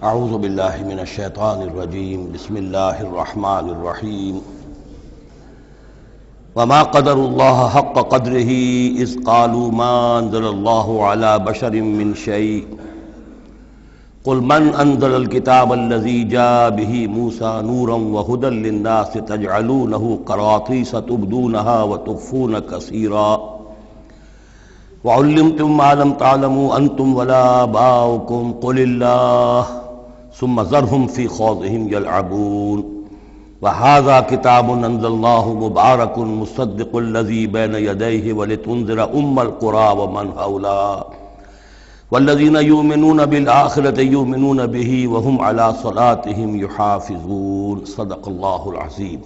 اعوذ باللہ من الشیطان الرجیم بسم اللہ الرحمن الرحیم وما قدر اللہ حق قدرہ اذ قالوا ما انزل اللہ علی بشر من شیء قل من انزل الکتاب الذی جاء به موسیٰ نورا وہدی للناس تجعلونہ قراطیس تبدونها وتخفون کثیرا وعلمتم ما لم تعلموا انتم ولا آباؤکم قل اللہ ثم ذرهم في خوضهم يلعبون وهذا كتاب أنزلناه مبارك مصدق الذي بين يديه ولتنذر القرى ومن حولها والذين يؤمنون بالآخرة يؤمنون به وهم على صلاتهم يحافظون صدق الله العظيم۔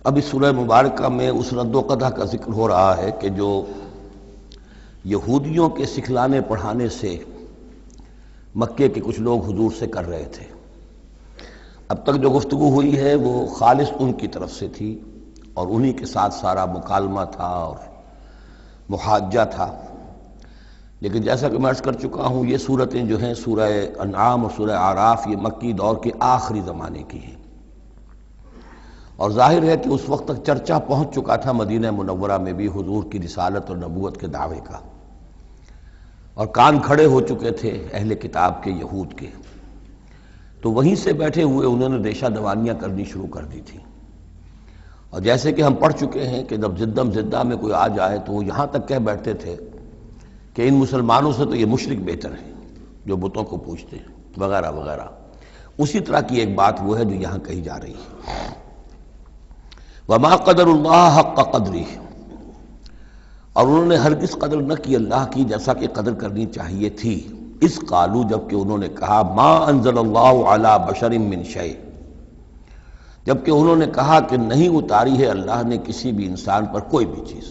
اب اس سورہ مبارکہ میں اس رد و قدح کا ذکر ہو رہا ہے کہ جو یہودیوں کے سکھلانے پڑھانے سے مکے کے کچھ لوگ حضور سے کر رہے تھے۔ اب تک جو گفتگو ہوئی ہے وہ خالص ان کی طرف سے تھی اور انہی کے ساتھ سارا مکالمہ تھا اور محاجہ تھا، لیکن جیسا کہ میں عرض کر چکا ہوں یہ صورتیں جو ہیں سورہ انعام اور سورہ اعراف یہ مکی دور کے آخری زمانے کی ہیں، اور ظاہر ہے کہ اس وقت تک چرچا پہنچ چکا تھا مدینہ منورہ میں بھی حضور کی رسالت اور نبوت کے دعوے کا، اور کان کھڑے ہو چکے تھے اہل کتاب کے یہود کے، تو وہیں سے بیٹھے ہوئے انہوں نے ریشہ دوانیاں کرنی شروع کر دی تھی۔ اور جیسے کہ ہم پڑھ چکے ہیں کہ جب زدم زدہ میں کوئی آ جائے تو وہ یہاں تک کہہ بیٹھتے تھے کہ ان مسلمانوں سے تو یہ مشرک بہتر ہیں جو بتوں کو پوجتے ہیں وغیرہ وغیرہ۔ اسی طرح کی ایک بات وہ ہے جو یہاں کہی جا رہی ہے۔ وما قدر اللہ حق قدرہ، اور انہوں نے ہرگز قدر نہ کی اللہ کی جیسا کہ قدر کرنی چاہیے تھی۔ اس قالو، جبکہ انہوں نے کہا ما انزل اللہ علی بشر من شیء، جبکہ انہوں نے کہا کہ نہیں اتاری ہے اللہ نے کسی بھی انسان پر کوئی بھی چیز،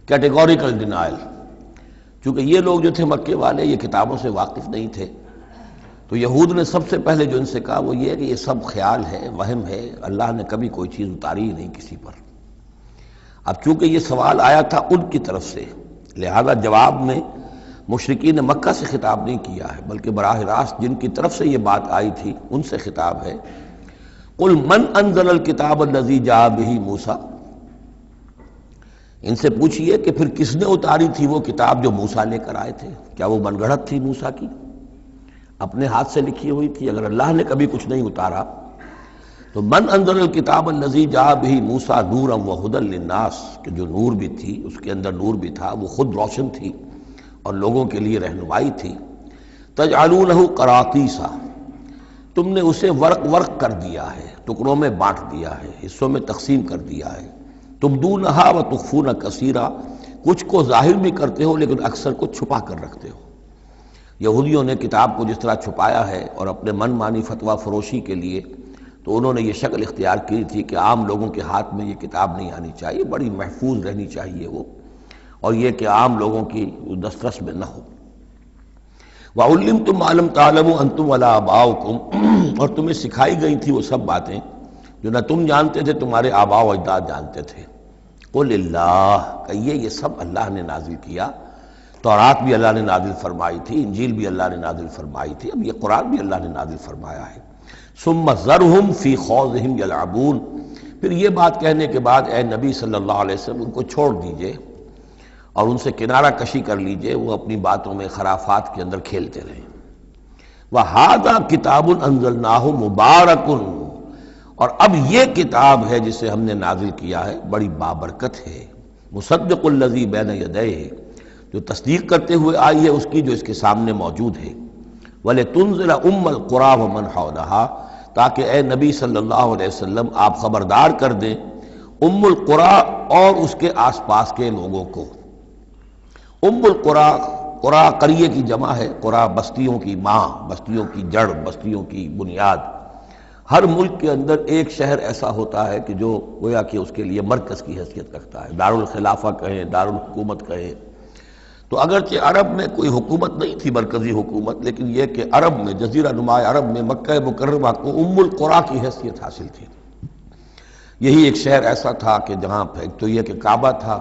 کیٹیگوریکل ڈینائل۔ چونکہ یہ لوگ جو تھے مکے والے یہ کتابوں سے واقف نہیں تھے، تو یہود نے سب سے پہلے جو ان سے کہا وہ یہ ہے کہ یہ سب خیال ہے، وہم ہے، اللہ نے کبھی کوئی چیز اتاری ہی نہیں کسی پر۔ اب چونکہ یہ سوال آیا تھا ان کی طرف سے، لہذا جواب میں مشرکین مکہ سے خطاب نہیں کیا ہے، بلکہ براہ راست جن کی طرف سے یہ بات آئی تھی ان سے خطاب ہے۔ قل من انزل الکتاب الذی جاء به موسیٰ، ان سے پوچھئے کہ پھر کس نے اتاری تھی وہ کتاب جو موسیٰ لے کر آئے تھے؟ کیا وہ من گھڑت تھی موسیٰ کی، اپنے ہاتھ سے لکھی ہوئی تھی؟ اگر اللہ نے کبھی کچھ نہیں اتارا تو من انزل الکتاب الذی جاء به موسیٰ نورا وہدی للناس، کہ جو نور بھی تھی اس کے اندر نور بھی تھا، وہ خود روشن تھی اور لوگوں کے لیے رہنمائی تھی۔ تجعلونہ قراطیسا، تم نے اسے ورق ورق کر دیا ہے، ٹکڑوں میں بانٹ دیا ہے، حصوں میں تقسیم کر دیا ہے۔ تبدونہا وتخفون کثیرا، کچھ کو ظاہر بھی کرتے ہو لیکن اکثر کو چھپا کر رکھتے ہو۔ یہودیوں نے کتاب کو جس طرح چھپایا ہے اور اپنے من مانی فتویٰ فروشی کے لیے تو انہوں نے یہ شکل اختیار کی تھی کہ عام لوگوں کے ہاتھ میں یہ کتاب نہیں آنی چاہیے، بڑی محفوظ رہنی چاہیے وہ، اور یہ کہ عام لوگوں کی دسترس میں نہ ہو۔ وَعُلِّمْتُمْ مَا لَمْ تَعْلَمُوا أَنْتُمْ وَلَا آبَاؤُكُمْ، اور تمہیں سکھائی گئی تھی وہ سب باتیں جو نہ تم جانتے تھے تمہارے آباء و اجداد جانتے تھے۔ قُلِ اللَّهُ، کہیے یہ سب اللہ نے نازل کیا، تورات بھی اللہ نے نازل فرمائی تھی، انجیل بھی اللہ نے نازل فرمائی تھی، اب یہ قرآن بھی اللہ نے نازل فرمایا ہے۔ ثُمَّ ذَرْهُمْ فِي خَوْضِهِمْ يَلْعَبُونَ، پھر یہ بات کہنے کے بعد اے نبی صلی اللہ علیہ وسلم ان کو چھوڑ دیجئے اور ان سے کنارہ کشی کر لیجئے، وہ اپنی باتوں میں خرافات کے اندر کھیلتے رہیں۔ وَهَذَا كِتَابٌ أَنزَلْنَاهُ مُبَارَكٌ، اور اب یہ کتاب ہے جسے ہم نے نازل کیا ہے بڑی بابرکت ہے، مصدق الذی بین یدیہ، جو تصدیق کرتے ہوئے آئی ہے اس کی جو اس کے سامنے موجود ہے۔ وَلِتُنذِرَ القرى ومن حولها، تاکہ اے نبی صلی اللہ علیہ وسلم آپ خبردار کر دیں القرى اور اس کے آس پاس کے لوگوں کو۔ القرى، قرى قریے کی جمع ہے، قرى بستیوں کی ماں، بستیوں کی جڑ، بستیوں کی بنیاد۔ ہر ملک کے اندر ایک شہر ایسا ہوتا ہے کہ جو گویا کہ اس کے لیے مرکز کی حیثیت رکھتا ہے، دارالخلافہ کہیں، دارالحکومت کہیں۔ تو اگرچہ عرب میں کوئی حکومت نہیں تھی مرکزی حکومت، لیکن یہ کہ عرب میں، جزیرہ نما عرب میں مکہ مکرمہ کو القرى کی حیثیت حاصل تھی۔ یہی ایک شہر ایسا تھا کہ جہاں ایک تو یہ کہ کعبہ تھا،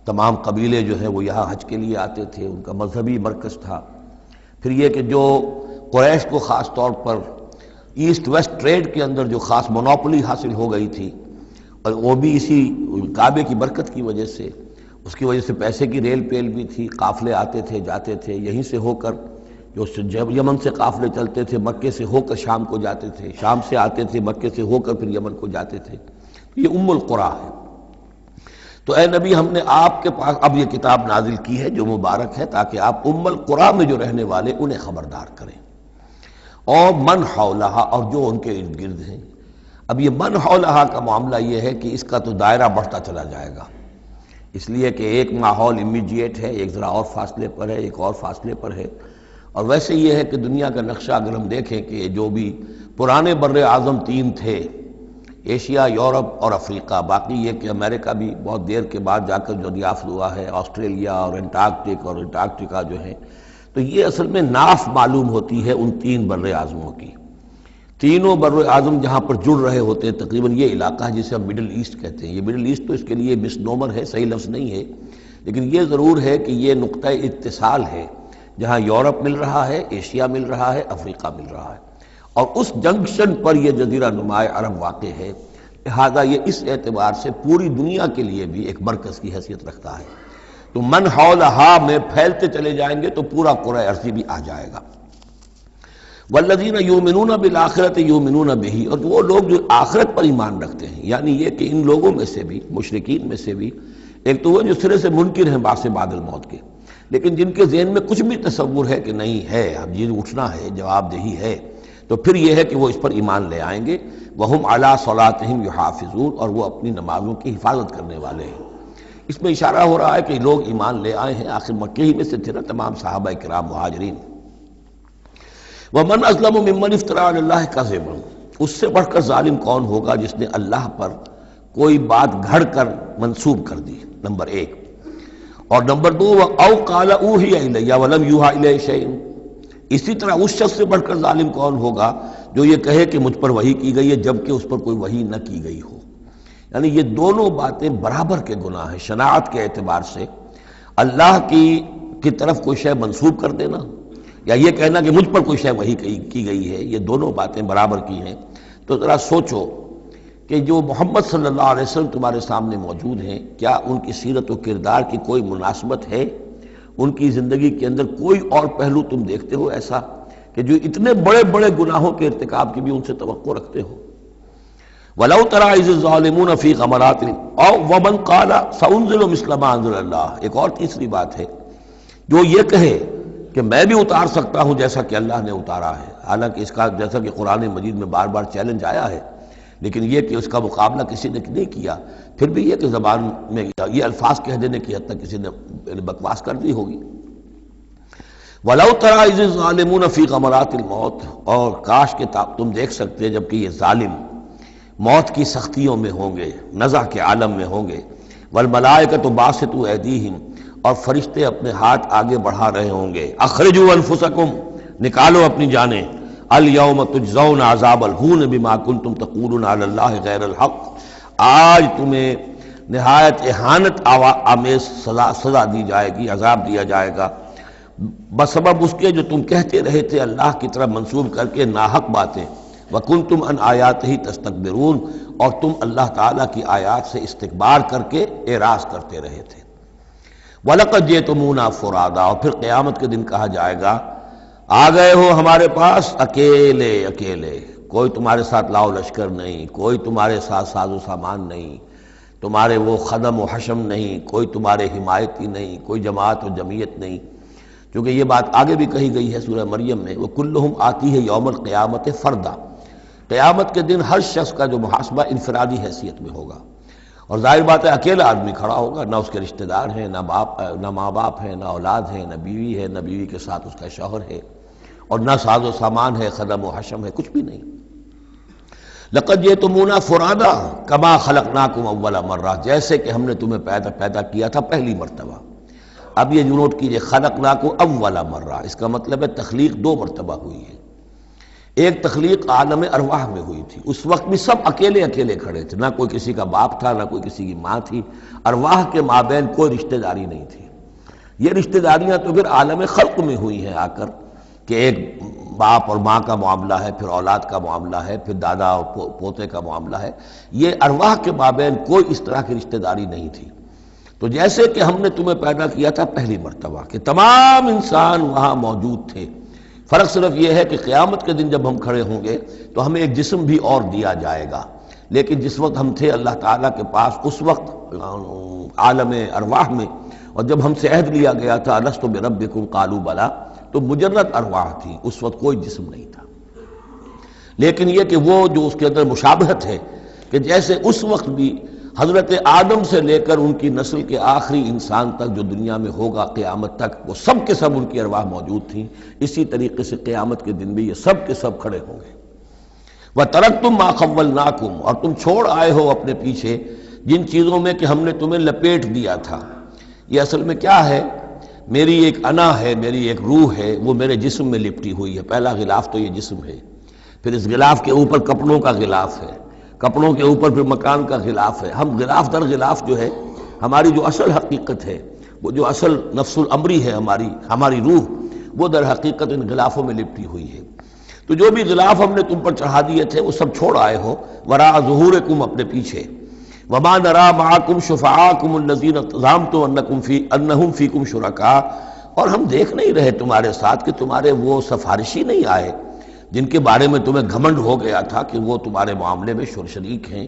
تمام قبیلے جو ہیں وہ یہاں حج کے لیے آتے تھے، ان کا مذہبی مرکز تھا۔ پھر یہ کہ جو قریش کو خاص طور پر ایسٹ ویسٹ ٹریڈ کے اندر جو خاص مونوپولی حاصل ہو گئی تھی، اور وہ بھی اسی کعبے کی برکت کی وجہ سے، اس کی وجہ سے پیسے کی ریل پیل بھی تھی، قافلے آتے تھے جاتے تھے، یہیں سے ہو کر جو یمن سے قافلے چلتے تھے مکے سے ہو کر شام کو جاتے تھے، شام سے آتے تھے مکے سے ہو کر پھر یمن کو جاتے تھے. یہ ام القریٰ ہے. تو اے نبی ہم نے آپ کے پاس اب یہ کتاب نازل کی ہے جو مبارک ہے، تاکہ آپ ام القریٰ میں جو رہنے والے انہیں خبردار کریں، اور من حولہا، اور جو ان کے ارد گرد ہیں. اب یہ من حولہا کا معاملہ یہ ہے کہ اس کا تو دائرہ بڑھتا چلا جائے گا، اس لیے کہ ایک ماحول امیڈیٹ ہے، ایک ذرا اور فاصلے پر ہے، ایک اور فاصلے پر ہے. اور ویسے یہ ہے کہ دنیا کا نقشہ اگر ہم دیکھیں کہ جو بھی پرانے بر اعظم تین تھے، ایشیا، یورپ اور افریقہ، باقی یہ کہ امریکہ بھی بہت دیر کے بعد جا کر جو دریافت ہوا ہے، آسٹریلیا اور انٹارکٹیکا جو ہے، تو یہ اصل میں ناف معلوم ہوتی ہے ان تین بر اعظموں کی. تینوں بر اعظم جہاں پر جڑ رہے ہوتے ہیں، تقریباً یہ علاقہ ہے جسے ہم مڈل ایسٹ کہتے ہیں. یہ مڈل ایسٹ تو اس کے لیے مس نومر ہے، صحیح لفظ نہیں ہے، لیکن یہ ضرور ہے کہ یہ نقطہ اتصال ہے جہاں یورپ مل رہا ہے، ایشیا مل رہا ہے، افریقہ مل رہا ہے، اور اس جنکشن پر یہ جزیرہ نماء عرب واقع ہے. لہذا یہ اس اعتبار سے پوری دنیا کے لیے بھی ایک مرکز کی حیثیت رکھتا ہے. تو من حولہا میں پھیلتے چلے جائیں گے تو پورا قرۂ ارضی بھی آ جائے گا. والذین یؤمنون بالآخرۃ یؤمنون بہ، اور وہ لوگ جو آخرت پر ایمان رکھتے ہیں، یعنی یہ کہ ان لوگوں میں سے بھی، مشرکین میں سے بھی، ایک تو وہ جو سرے سے منکر ہیں بعث بعد الموت کے، لیکن جن کے ذہن میں کچھ بھی تصور ہے کہ نہیں ہے، اب یہ اٹھنا ہے، جواب دہی ہے، تو پھر یہ ہے کہ وہ اس پر ایمان لے آئیں گے. وہم علی صلاتہم یحافظون، اور وہ اپنی نمازوں کی حفاظت کرنے والے ہیں. اس میں اشارہ ہو رہا ہے کہ لوگ ایمان لے آئے ہیں، آخر مکے ہی میں سے تھے نا تمام صحابہ کرام مہاجرین. ومن اظلم ممن افترى علی اللہ کذبا، اس سے بڑھ کر ظالم کون ہوگا جس نے اللہ پر کوئی بات گھڑ کر منسوب کر دی، نمبر ایک. اور نمبر دو، او قال اوحی الی ولم یوحى الی شیء، اسی طرح اس شخص سے بڑھ کر ظالم کون ہوگا جو یہ کہے کہ مجھ پر وحی کی گئی ہے جبکہ اس پر کوئی وحی نہ کی گئی ہو. یعنی یہ دونوں باتیں برابر کے گناہ ہیں شناعت کے اعتبار سے. اللہ کی طرف کوئی شے منسوب کر دینا یا یہ کہنا کہ مجھ پر کوئی شے وحی کی گئی ہے، یہ دونوں باتیں برابر کی ہیں. تو ذرا سوچو کہ جو محمد صلی اللہ علیہ وسلم تمہارے سامنے موجود ہیں، کیا ان کی سیرت و کردار کی کوئی مناسبت ہے؟ ان کی زندگی کے اندر کوئی اور پہلو تم دیکھتے ہو ایسا کہ جو اتنے بڑے بڑے گناہوں کے ارتکاب کی بھی ان سے توقع رکھتے ہو؟ وَلَوْ تَرَىٰ إِذِ الظَّالِمُونَ فِي غَمَرَاتِ أَوْ وَمَنْ قَالَ سَأُنزِلُ مِثْلَ مَا أَنزَلَ اللَّهُ، ایک اور تیسری بات ہے جو یہ کہے کہ میں بھی اتار سکتا ہوں جیسا کہ اللہ نے اتارا ہے. حالانکہ اس کا جیسا کہ قرآن مجید میں بار بار چیلنج آیا ہے، لیکن یہ کہ اس کا مقابلہ کسی نے نہیں کیا. پھر بھی یہ کہ زبان میں یہ الفاظ کہہ دینے کی حد تک کسی نے بکواس کر دی ہوگی. وَلَوْ تَرَىٰ إِذِ الظَّالِمُونَ فِي غَمَرَاتِ الْمَوْتِ، اور کاش کہ تم دیکھ سکتے جبکہ یہ ظالم موت کی سختیوں میں ہوں گے، نزع کے عالم میں ہوں گے. وَالْمَلَائِكَةُ بَاسِطُو أَيْدِيهِمْ، اور فرشتے اپنے ہاتھ آگے بڑھا رہے ہوں گے. اخرجوا انفسکم، نکالو اپنی جانیں. الیوم تجزون عذاب الہون بما کنتم تقولون علی اللہ غیر الحق، آج تمہیں نہایت اہانت آمیز سزا دی جائے گی، عذاب دیا جائے گا بسبب اس کے جو تم کہتے رہے تھے اللہ کی طرف منسوب کر کے ناحق باتیں. وکنتم عن آیاتہ تستکبرون، اور تم اللہ تعالیٰ کی آیات سے استکبار کر کے اعراض کرتے رہے تھے. وَلَقَدْ جِئْتُمُونَا فُرَادًا، اور پھر قیامت کے دن کہا جائے گا آ گئے ہو ہمارے پاس اکیلے اکیلے، کوئی تمہارے ساتھ لاؤ لشکر نہیں، کوئی تمہارے ساتھ ساز و سامان نہیں، تمہارے وہ خدم و حشم نہیں، کوئی تمہارے حمایتی نہیں، کوئی جماعت و جمعیت نہیں. کیونکہ یہ بات آگے بھی کہی گئی ہے سورہ مریم میں، وَكُلُّهُمْ آتِيهِ يَوْمَ الْقِيَامَةِ فَرْدًا، قیامت کے دن ہر شخص کا جو محاسبہ انفرادی حیثیت میں ہوگا. اور ظاہر بات ہے اکیلا آدمی کھڑا ہوگا، نہ اس کے رشتہ دار ہیں، نہ ماں باپ ہیں، نہ اولاد ہیں، نہ بیوی ہے، نہ بیوی کے ساتھ اس کا شوہر ہے، اور نہ ساز و سامان ہے، خدم و حشم ہے، کچھ بھی نہیں. لقد جئتمونا فرادا کما خلقناکم اول مرہ، جیسے کہ ہم نے تمہیں پیدا کیا تھا پہلی مرتبہ. اب یہ نوٹ کیجئے، خلقناکم اول مرہ، اس کا مطلب ہے تخلیق دو مرتبہ ہوئی ہے. ایک تخلیق عالم ارواح میں ہوئی تھی، اس وقت بھی سب اکیلے اکیلے کھڑے تھے، نہ کوئی کسی کا باپ تھا، نہ کوئی کسی کی ماں تھی. ارواح کے مابین کوئی رشتہ داری نہیں تھی. یہ رشتہ داریاں تو پھر عالم خلق میں ہوئی ہیں آ کر، کہ ایک باپ اور ماں کا معاملہ ہے، پھر اولاد کا معاملہ ہے، پھر دادا اور پوتے کا معاملہ ہے، یہ ارواح کے مابین کوئی اس طرح کی رشتہ داری نہیں تھی۔ تو جیسے کہ ہم نے تمہیں پیدا کیا تھا پہلی مرتبہ کہ تمام انسان وہاں موجود تھے، فرق صرف یہ ہے کہ قیامت کے دن جب ہم کھڑے ہوں گے تو ہمیں ایک جسم بھی اور دیا جائے گا، لیکن جس وقت ہم تھے اللہ تعالیٰ کے پاس اس وقت عالم ارواح میں، اور جب ہم سے عہد لیا گیا تھا الست بربکم قالوا بلی، تو مجرد ارواح تھی، اس وقت کوئی جسم نہیں تھا۔ لیکن یہ کہ وہ جو اس کے اندر مشابہت ہے کہ جیسے اس وقت بھی حضرت آدم سے لے کر ان کی نسل کے آخری انسان تک جو دنیا میں ہوگا قیامت تک، وہ سب کے سب ان کی ارواح موجود تھیں، اسی طریقے سے قیامت کے دن بھی یہ سب کے سب کھڑے ہوں گے۔ وَتَرَكْتُم مَّا خَوَّلْنَاكُمْ، اور تم چھوڑ آئے ہو اپنے پیچھے جن چیزوں میں کہ ہم نے تمہیں لپیٹ دیا تھا۔ یہ اصل میں کیا ہے؟ میری ایک انا ہے، میری ایک روح ہے، وہ میرے جسم میں لپٹی ہوئی ہے۔ پہلا غلاف تو یہ جسم ہے، پھر اس غلاف کے اوپر کپڑوں کا غلاف ہے، کپڑوں کے اوپر پھر مکان کا غلاف ہے۔ ہم غلاف در غلاف جو ہے، ہماری جو اصل حقیقت ہے، وہ جو اصل نفس الامری ہے ہماری روح، وہ در حقیقت ان غلافوں میں لپٹی ہوئی ہے۔ تو جو بھی غلاف ہم نے تم پر چڑھا دیے تھے وہ سب چھوڑ آئے ہو، وراء ظہورکم، اپنے پیچھے۔ وما نرى معكم شفعاءكم الذين زعمتم انهم فيكم شركاء، اور ہم دیکھ نہیں رہے تمہارے ساتھ کہ تمہارے وہ سفارشی نہیں آئے جن کے بارے میں تمہیں گھمنڈ ہو گیا تھا کہ وہ تمہارے معاملے میں شریک ہیں،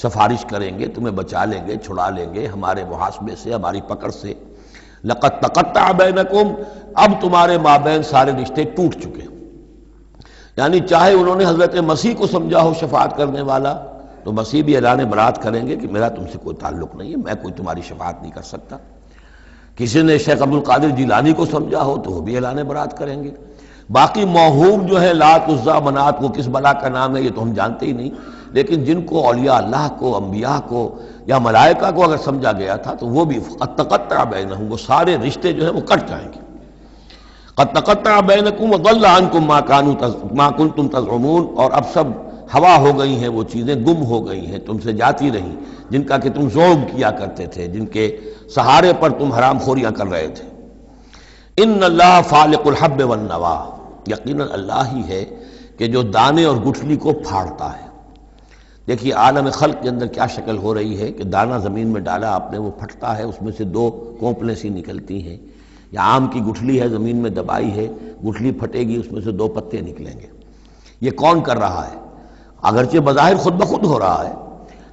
سفارش کریں گے، تمہیں بچا لیں گے، چھڑا لیں گے ہمارے محاسبے سے، ہماری پکڑ سے۔ لقد تقطع بینکم، اب تمہارے مابین سارے رشتے ٹوٹ چکے۔ یعنی چاہے انہوں نے حضرت مسیح کو سمجھا ہو شفاعت کرنے والا، تو مسیح بھی اعلان برات کریں گے کہ میرا تم سے کوئی تعلق نہیں ہے، میں کوئی تمہاری شفاعت نہیں کر سکتا۔ کسی نے شیخ عبد القادر جیلانی کو سمجھا ہو تو وہ بھی اعلان برات کریں گے۔ باقی موہوم جو ہے لات عزا منات، وہ کس بلا کا نام ہے یہ تو ہم جانتے ہی نہیں، لیکن جن کو اولیاء اللہ کو، انبیاء کو یا ملائکہ کو اگر سمجھا گیا تھا تو وہ بھی قد تقطع بینہم، وہ سارے رشتے جو ہیں وہ کٹ جائیں گے۔ قد تقطع بینکم وضل عنکم ما کنتم تزعمون، اور اب سب ہوا ہو گئی ہیں، وہ چیزیں گم ہو گئی ہیں، تم سے جاتی رہیں جن کا کہ تم ذوق کیا کرتے تھے، جن کے سہارے پر تم حرام خوریاں کر رہے تھے۔ ان اللہ فالق الحب والنوا، یقیناً اللہ ہی ہے کہ جو دانے اور گٹھلی کو پھاڑتا ہے۔ دیکھیے عالم خلق کے اندر کیا شکل ہو رہی ہے کہ دانہ زمین میں ڈالا آپ نے، وہ پھٹتا ہے، اس میں سے دو کونپلیں سی نکلتی ہیں، یا آم کی گٹھلی ہے زمین میں دبائی ہے، گٹھلی پھٹے گی، اس میں سے دو پتے نکلیں گے۔ یہ کون کر رہا ہے؟ اگرچہ بظاہر خود بخود ہو رہا ہے،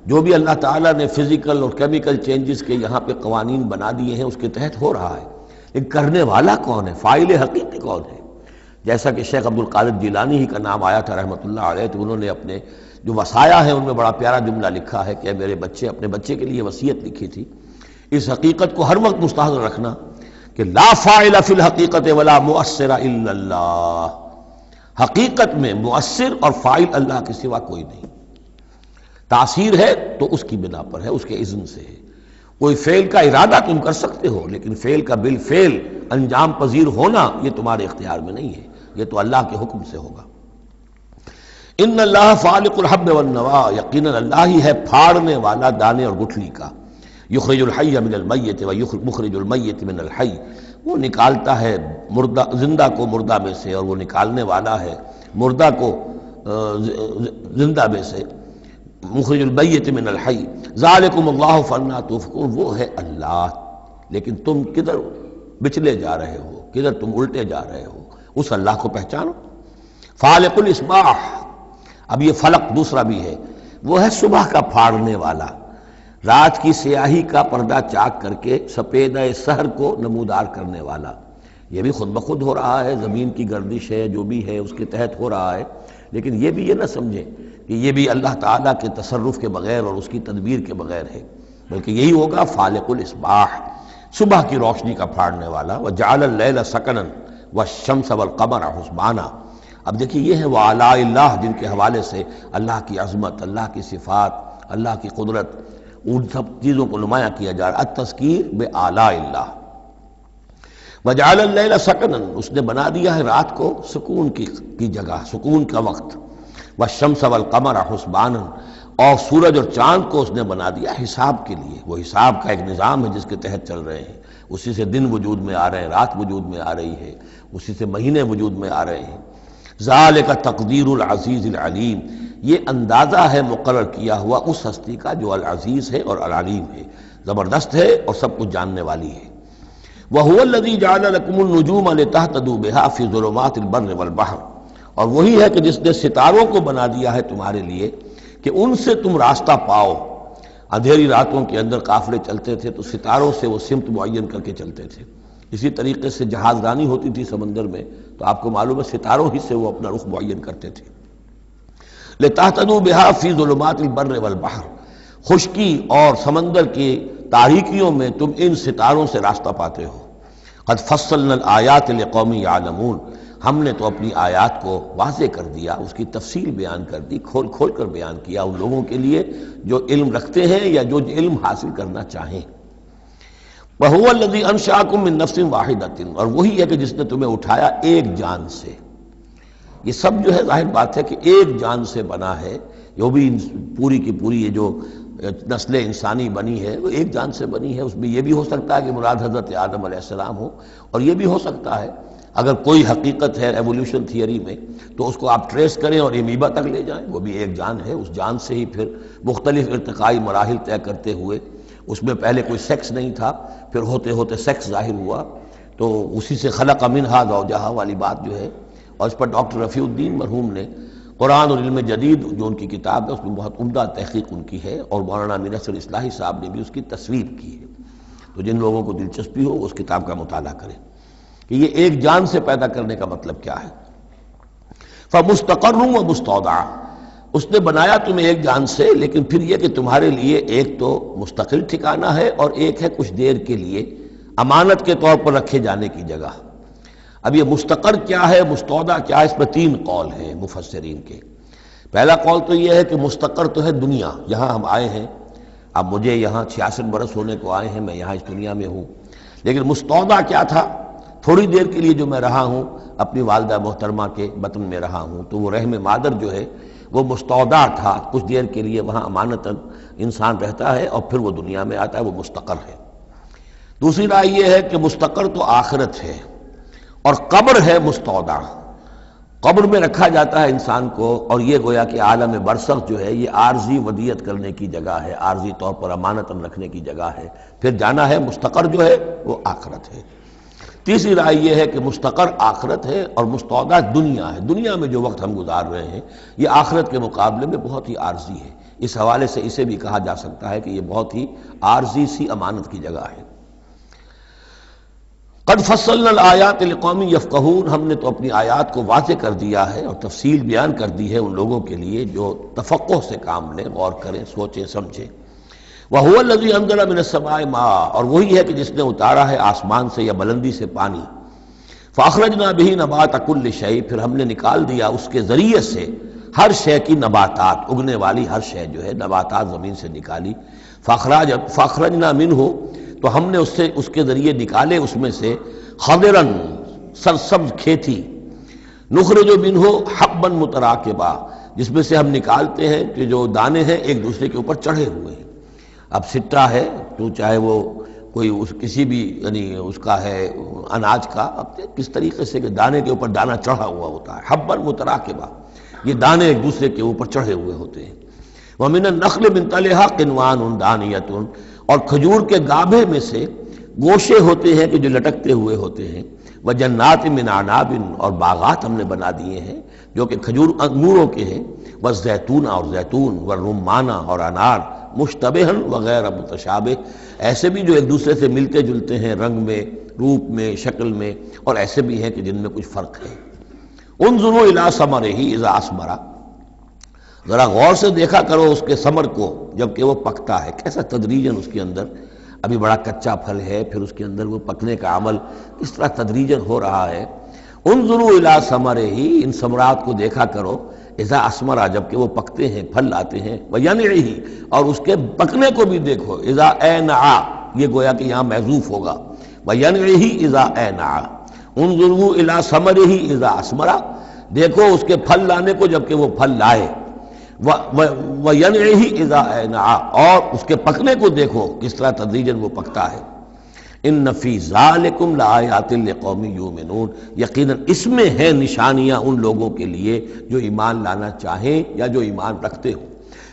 جو بھی اللہ تعالیٰ نے فزیکل اور کیمیکل چینجز کے یہاں پہ قوانین بنا دیے ہیں اس کے تحت ہو رہا ہے، لیکن کرنے والا کون ہے؟ فاعل حقیقی کون ہے؟ جیسا کہ شیخ عبد القادر جیلانی ہی کا نام آیا تھا رحمۃ اللہ علیہ، تو انہوں نے اپنے جو وصایا ہیں ان میں بڑا پیارا جملہ لکھا ہے کہ میرے بچے، اپنے بچے کے لیے وصیت لکھی تھی، اس حقیقت کو ہر وقت مستحضر رکھنا کہ لا فاعل فی الحقیقت ولا مؤثر الا اللہ، حقیقت میں مؤثر اور فاعل اللہ کے سوا کوئی نہیں۔ تاثیر ہے تو اس کی بنا پر ہے، اس کے اذن سے ہے۔ کوئی فعل کا ارادہ تم کر سکتے ہو، لیکن فعل کا بالفعل انجام پذیر ہونا یہ تمہارے اختیار میں نہیں ہے، یہ تو اللہ کے حکم سے ہوگا۔ ان اللہ فالق الحب والنوا، یقیناً اللہ ہی ہے پھاڑنے والا دانے اور گٹھلی کا۔ یخرج الحی من المیت ومخرج المیت من الحی، وہ نکالتا ہے مردہ زندہ کو مردہ میں سے، اور وہ نکالنے والا ہے مردہ کو زندہ میں سے۔ مخرج المیت من الحی ذالکم اللہ فانا توفکون، وہ ہے اللہ، لیکن تم کدھر بچلے جا رہے ہو، کدھر تم الٹے جا رہے ہو، اس اللہ کو پہچانو۔ فالق الاصباح، اب یہ فلق دوسرا بھی ہے، وہ ہے صبح کا پھاڑنے والا، رات کی سیاہی کا پردہ چاک کر کے سپیدہ سحر کو نمودار کرنے والا۔ یہ بھی خود بخود ہو رہا ہے، زمین کی گردش ہے، جو بھی ہے اس کے تحت ہو رہا ہے، لیکن یہ بھی یہ نہ سمجھیں کہ یہ بھی اللہ تعالیٰ کے تصرف کے بغیر اور اس کی تدبیر کے بغیر ہے، بلکہ یہی ہوگا فالق الاصباح، صبح کی روشنی کا پھاڑنے والا۔ وجعل اللیل سکنا والشمس والقمر حسبانا، اب دیکھیے یہ ہے وہ آلاء اللہ جن کے حوالے سے اللہ کی عظمت، اللہ کی صفات، اللہ کی قدرت، ان سب چیزوں کو نمایاں کیا جا رہا ہے۔ التذکیر بآلاء اللہ۔ وجعل اللیل سکنا، اس نے بنا دیا ہے رات کو سکون کی جگہ، سکون کا وقت۔ والشمس والقمر حسبانا، اور سورج اور چاند کو اس نے بنا دیا حساب کے لیے. وہ حساب کا ایک نظام ہے جس کے تحت چل رہے ہیں. اسی سے دن وجود میں آ رہے ہیں، رات وجود میں آ رہی ہے، اسی سے مہینے وجود میں آ رہے ہیں. ذالک تقدیر العزیز العلیم، یہ اندازہ ہے مقرر کیا ہوا اس ہستی کا جو العزیز ہے اور العلیم ہے، زبردست ہے اور سب کچھ جاننے والی ہے. وَهُوَ الَّذِي جَعَلَ لَكُمُ النُّجُومَ لِتَهْتَدُوا بِهَا فِي ظُلُمَاتِ الْبَرِّ وَالْبَحْرِ، اور وہی ہے کہ جس نے ستاروں کو بنا دیا ہے تمہارے لیے کہ ان سے تم راستہ پاؤ. اندھیری راتوں کے اندر قافلے چلتے تھے تو ستاروں سے وہ سمت معین کر کے چلتے تھے. اسی طریقے سے جہاز رانی ہوتی تھی سمندر میں تو آپ کو معلوم ہے ستاروں ہی سے وہ اپنا رخ معین کرتے تھے. لِتَهْتَدُوا بِهَا فِي ظُلُمَاتِ الْبَرِّ وَالْبَحْرِ، خشکی اور سمندر کی تاریکیوں میں تم ان ستاروں سے راستہ پاتے ہو. قد فصلنا الآیات لقوم یعلمون، ہم نے تو اپنی آیات کو واضح کر دیا، اس کی تفصیل بیان کر دی، کھول کھول کر بیان کیا ان لوگوں کے لیے جو علم رکھتے ہیں یا جو علم حاصل کرنا چاہیں. وَهُوَ الَّذِي أَنشَأَكُم مِّن نَّفْسٍ وَاحِدَةٍ، اور وہی ہے کہ جس نے تمہیں اٹھایا ایک جان سے. یہ سب جو ہے ظاہر بات ہے کہ ایک جان سے بنا ہے. جو بھی پوری کی پوری یہ جو نسل انسانی بنی ہے وہ ایک جان سے بنی ہے. اس میں یہ بھی ہو سکتا ہے کہ مراد حضرت آدم علیہ السلام ہو، اور یہ بھی ہو سکتا ہے اگر کوئی حقیقت ہے ایولیوشن تھیوری میں تو اس کو آپ ٹریس کریں اور امیبا تک لے جائیں، وہ بھی ایک جان ہے. اس جان سے ہی پھر مختلف ارتقائی مراحل طے کرتے ہوئے، اس میں پہلے کوئی سیکس نہیں تھا، پھر ہوتے ہوتے سیکس ظاہر ہوا، تو اسی سے خلق منہا زوجہا والی بات جو ہے. اور اس پر ڈاکٹر رفیع الدین مرحوم نے قرآن اور علم جدید جو ان کی کتاب ہے اس میں بہت عمدہ تحقیق ان کی ہے، اور مولانا امین اصغر اصلاحی صاحب نے بھی اس کی تصویر کی ہے. تو جن لوگوں کو دلچسپی ہو اس کتاب کا مطالعہ کریں کہ یہ ایک جان سے پیدا کرنے کا مطلب کیا ہے. فَمُسْتَقَرٌّ وَمُسْتَوْدَعٌ، اس نے بنایا تمہیں ایک جان سے، لیکن پھر یہ کہ تمہارے لیے ایک تو مستقل ٹھکانہ ہے اور ایک ہے کچھ دیر کے لیے امانت کے طور پر رکھے جانے کی جگہ. اب یہ مستقر کیا ہے، مستودع کیا ہے، اس میں 3 قول ہیں مفسرین کے. پہلا قول تو یہ ہے کہ مستقر تو ہے دنیا، یہاں ہم آئے ہیں. اب مجھے یہاں 66 برس ہونے کو آئے ہیں، میں یہاں اس دنیا میں ہوں. لیکن مستودع کیا تھا، تھوڑی دیر کے لیے جو میں رہا ہوں اپنی والدہ محترمہ کے بطن میں رہا ہوں، تو وہ رحم مادر جو ہے وہ مستودع تھا، کچھ دیر کے لیے وہاں امانتاً انسان رہتا ہے اور پھر وہ دنیا میں آتا ہے، وہ مستقر ہے. دوسری رائے یہ ہے کہ مستقر تو آخرت ہے اور قبر ہے مستودع. قبر میں رکھا جاتا ہے انسان کو، اور یہ گویا کہ عالم برزخ جو ہے یہ عارضی ودیت کرنے کی جگہ ہے، عارضی طور پر امانتاً رکھنے کی جگہ ہے. پھر جانا ہے، مستقر جو ہے وہ آخرت ہے. تیسری رائے یہ ہے کہ مستقر آخرت ہے اور مستودع دنیا ہے. دنیا میں جو وقت ہم گزار رہے ہیں یہ آخرت کے مقابلے میں بہت ہی عارضی ہے. اس حوالے سے اسے بھی کہا جا سکتا ہے کہ یہ بہت ہی عارضی سی امانت کی جگہ ہے. قد فصلنا الآیات لقوم یفقہون، ہم نے تو اپنی آیات کو واضح کر دیا ہے اور تفصیل بیان کر دی ہے ان لوگوں کے لیے جو تفقہ سے کام لیں، غور کریں، سوچیں سمجھیں. وَهُوَ الَّذِي أَنزَلَ مِنَ السَّمَاءِ مَاءً، اور وہی ہے کہ جس نے اتارا ہے آسمان سے یا بلندی سے پانی. فَأَخْرَجْنَا بِهِ نَبَاتَ كُلِّ شَيْءٍ، پھر ہم نے نکال دیا اس کے ذریعے سے ہر شے کی نباتات، اگنے والی ہر شے جو ہے نباتات زمین سے نکالی. فَأَخْرَجْنَا مِنْهُ، تو ہم نے اس کے ذریعے نکالے اس میں سے خضرن، سرسبز کھیتی. نخرج منہ حبا متراکبا، جس میں سے ہم نکالتے ہیں کہ جو دانے ہیں ایک دوسرے کے اوپر چڑھے ہوئے ہیں. اب سٹا ہے تو چاہے وہ کوئی کسی بھی یعنی اس کا ہے اناج کا، اب کس طریقے سے کہ دانے کے اوپر دانہ چڑھا ہوا ہوتا ہے. حبا متراکبا، یہ دانے ایک دوسرے کے اوپر چڑھے ہوئے ہوتے ہیں. وَمِنَ النَّخْلِ مِن طَلْعِهَا قِنْوَانٌ دَانِيَةٌ، اور کھجور کے گابھے میں سے گوشے ہوتے ہیں کہ جو لٹکتے ہوئے ہوتے ہیں. وَجَنَّاتٍ مِّنْ أَعْنَابٍ، اور باغات ہم نے بنا دیے ہیں جو کہ کھجور انگوروں کے ہیں. وَالزَّيْتُونَ، اور زیتون. وَالرُّمَّانَ، اور انار. مُشْتَبِهًا وَغَيْرَ مُتَشَابِهٍ، ایسے بھی جو ایک دوسرے سے ملتے جلتے ہیں رنگ میں، روپ میں، شکل میں، اور ایسے بھی ہیں کہ جن میں کچھ فرق ہے. انظروا إِلَىٰ ثَمَرِهِ إِذَا أَثْمَرَ، ذرا غور سے دیکھا کرو اس کے ثمر کو جب کہ وہ پکتا ہے، کیسا تدریجاً اس کے اندر ابھی بڑا کچا پھل ہے، پھر اس کے اندر وہ پکنے کا عمل اس طرح تدریجاً ہو رہا ہے. انظروا إِلَىٰ ثَمَرِهِ، ان ثمرات کو دیکھا کرو. اذا اثمرا، جب کہ وہ پکتے ہیں، پھل لاتے ہیں. وَيَنْعِهِ، اور اس کے پکنے کو بھی دیکھو. اذا أَنْعَ، یہ گویا کہ یہاں محذوف ہوگا. وَيَنْعِهِ اذا أَنْعَ. انظروا إِلَىٰ ثَمَرِهِ اذا اثمرا، دیکھو اس کے پھل لانے کو جب کہ وہ پھل لائے. وَيَنْعِهِ إِذَا أَنْعَى، اور اس کے پکنے کو دیکھو کس طرح تدریجاً وہ پکتا ہے۔ ان فی ذالکم لآیات لقوم یؤمنون، یقیناً اس میں ہیں نشانیاں ان لوگوں کے لیے جو ایمان لانا چاہیں یا جو ایمان رکھتے ہوں۔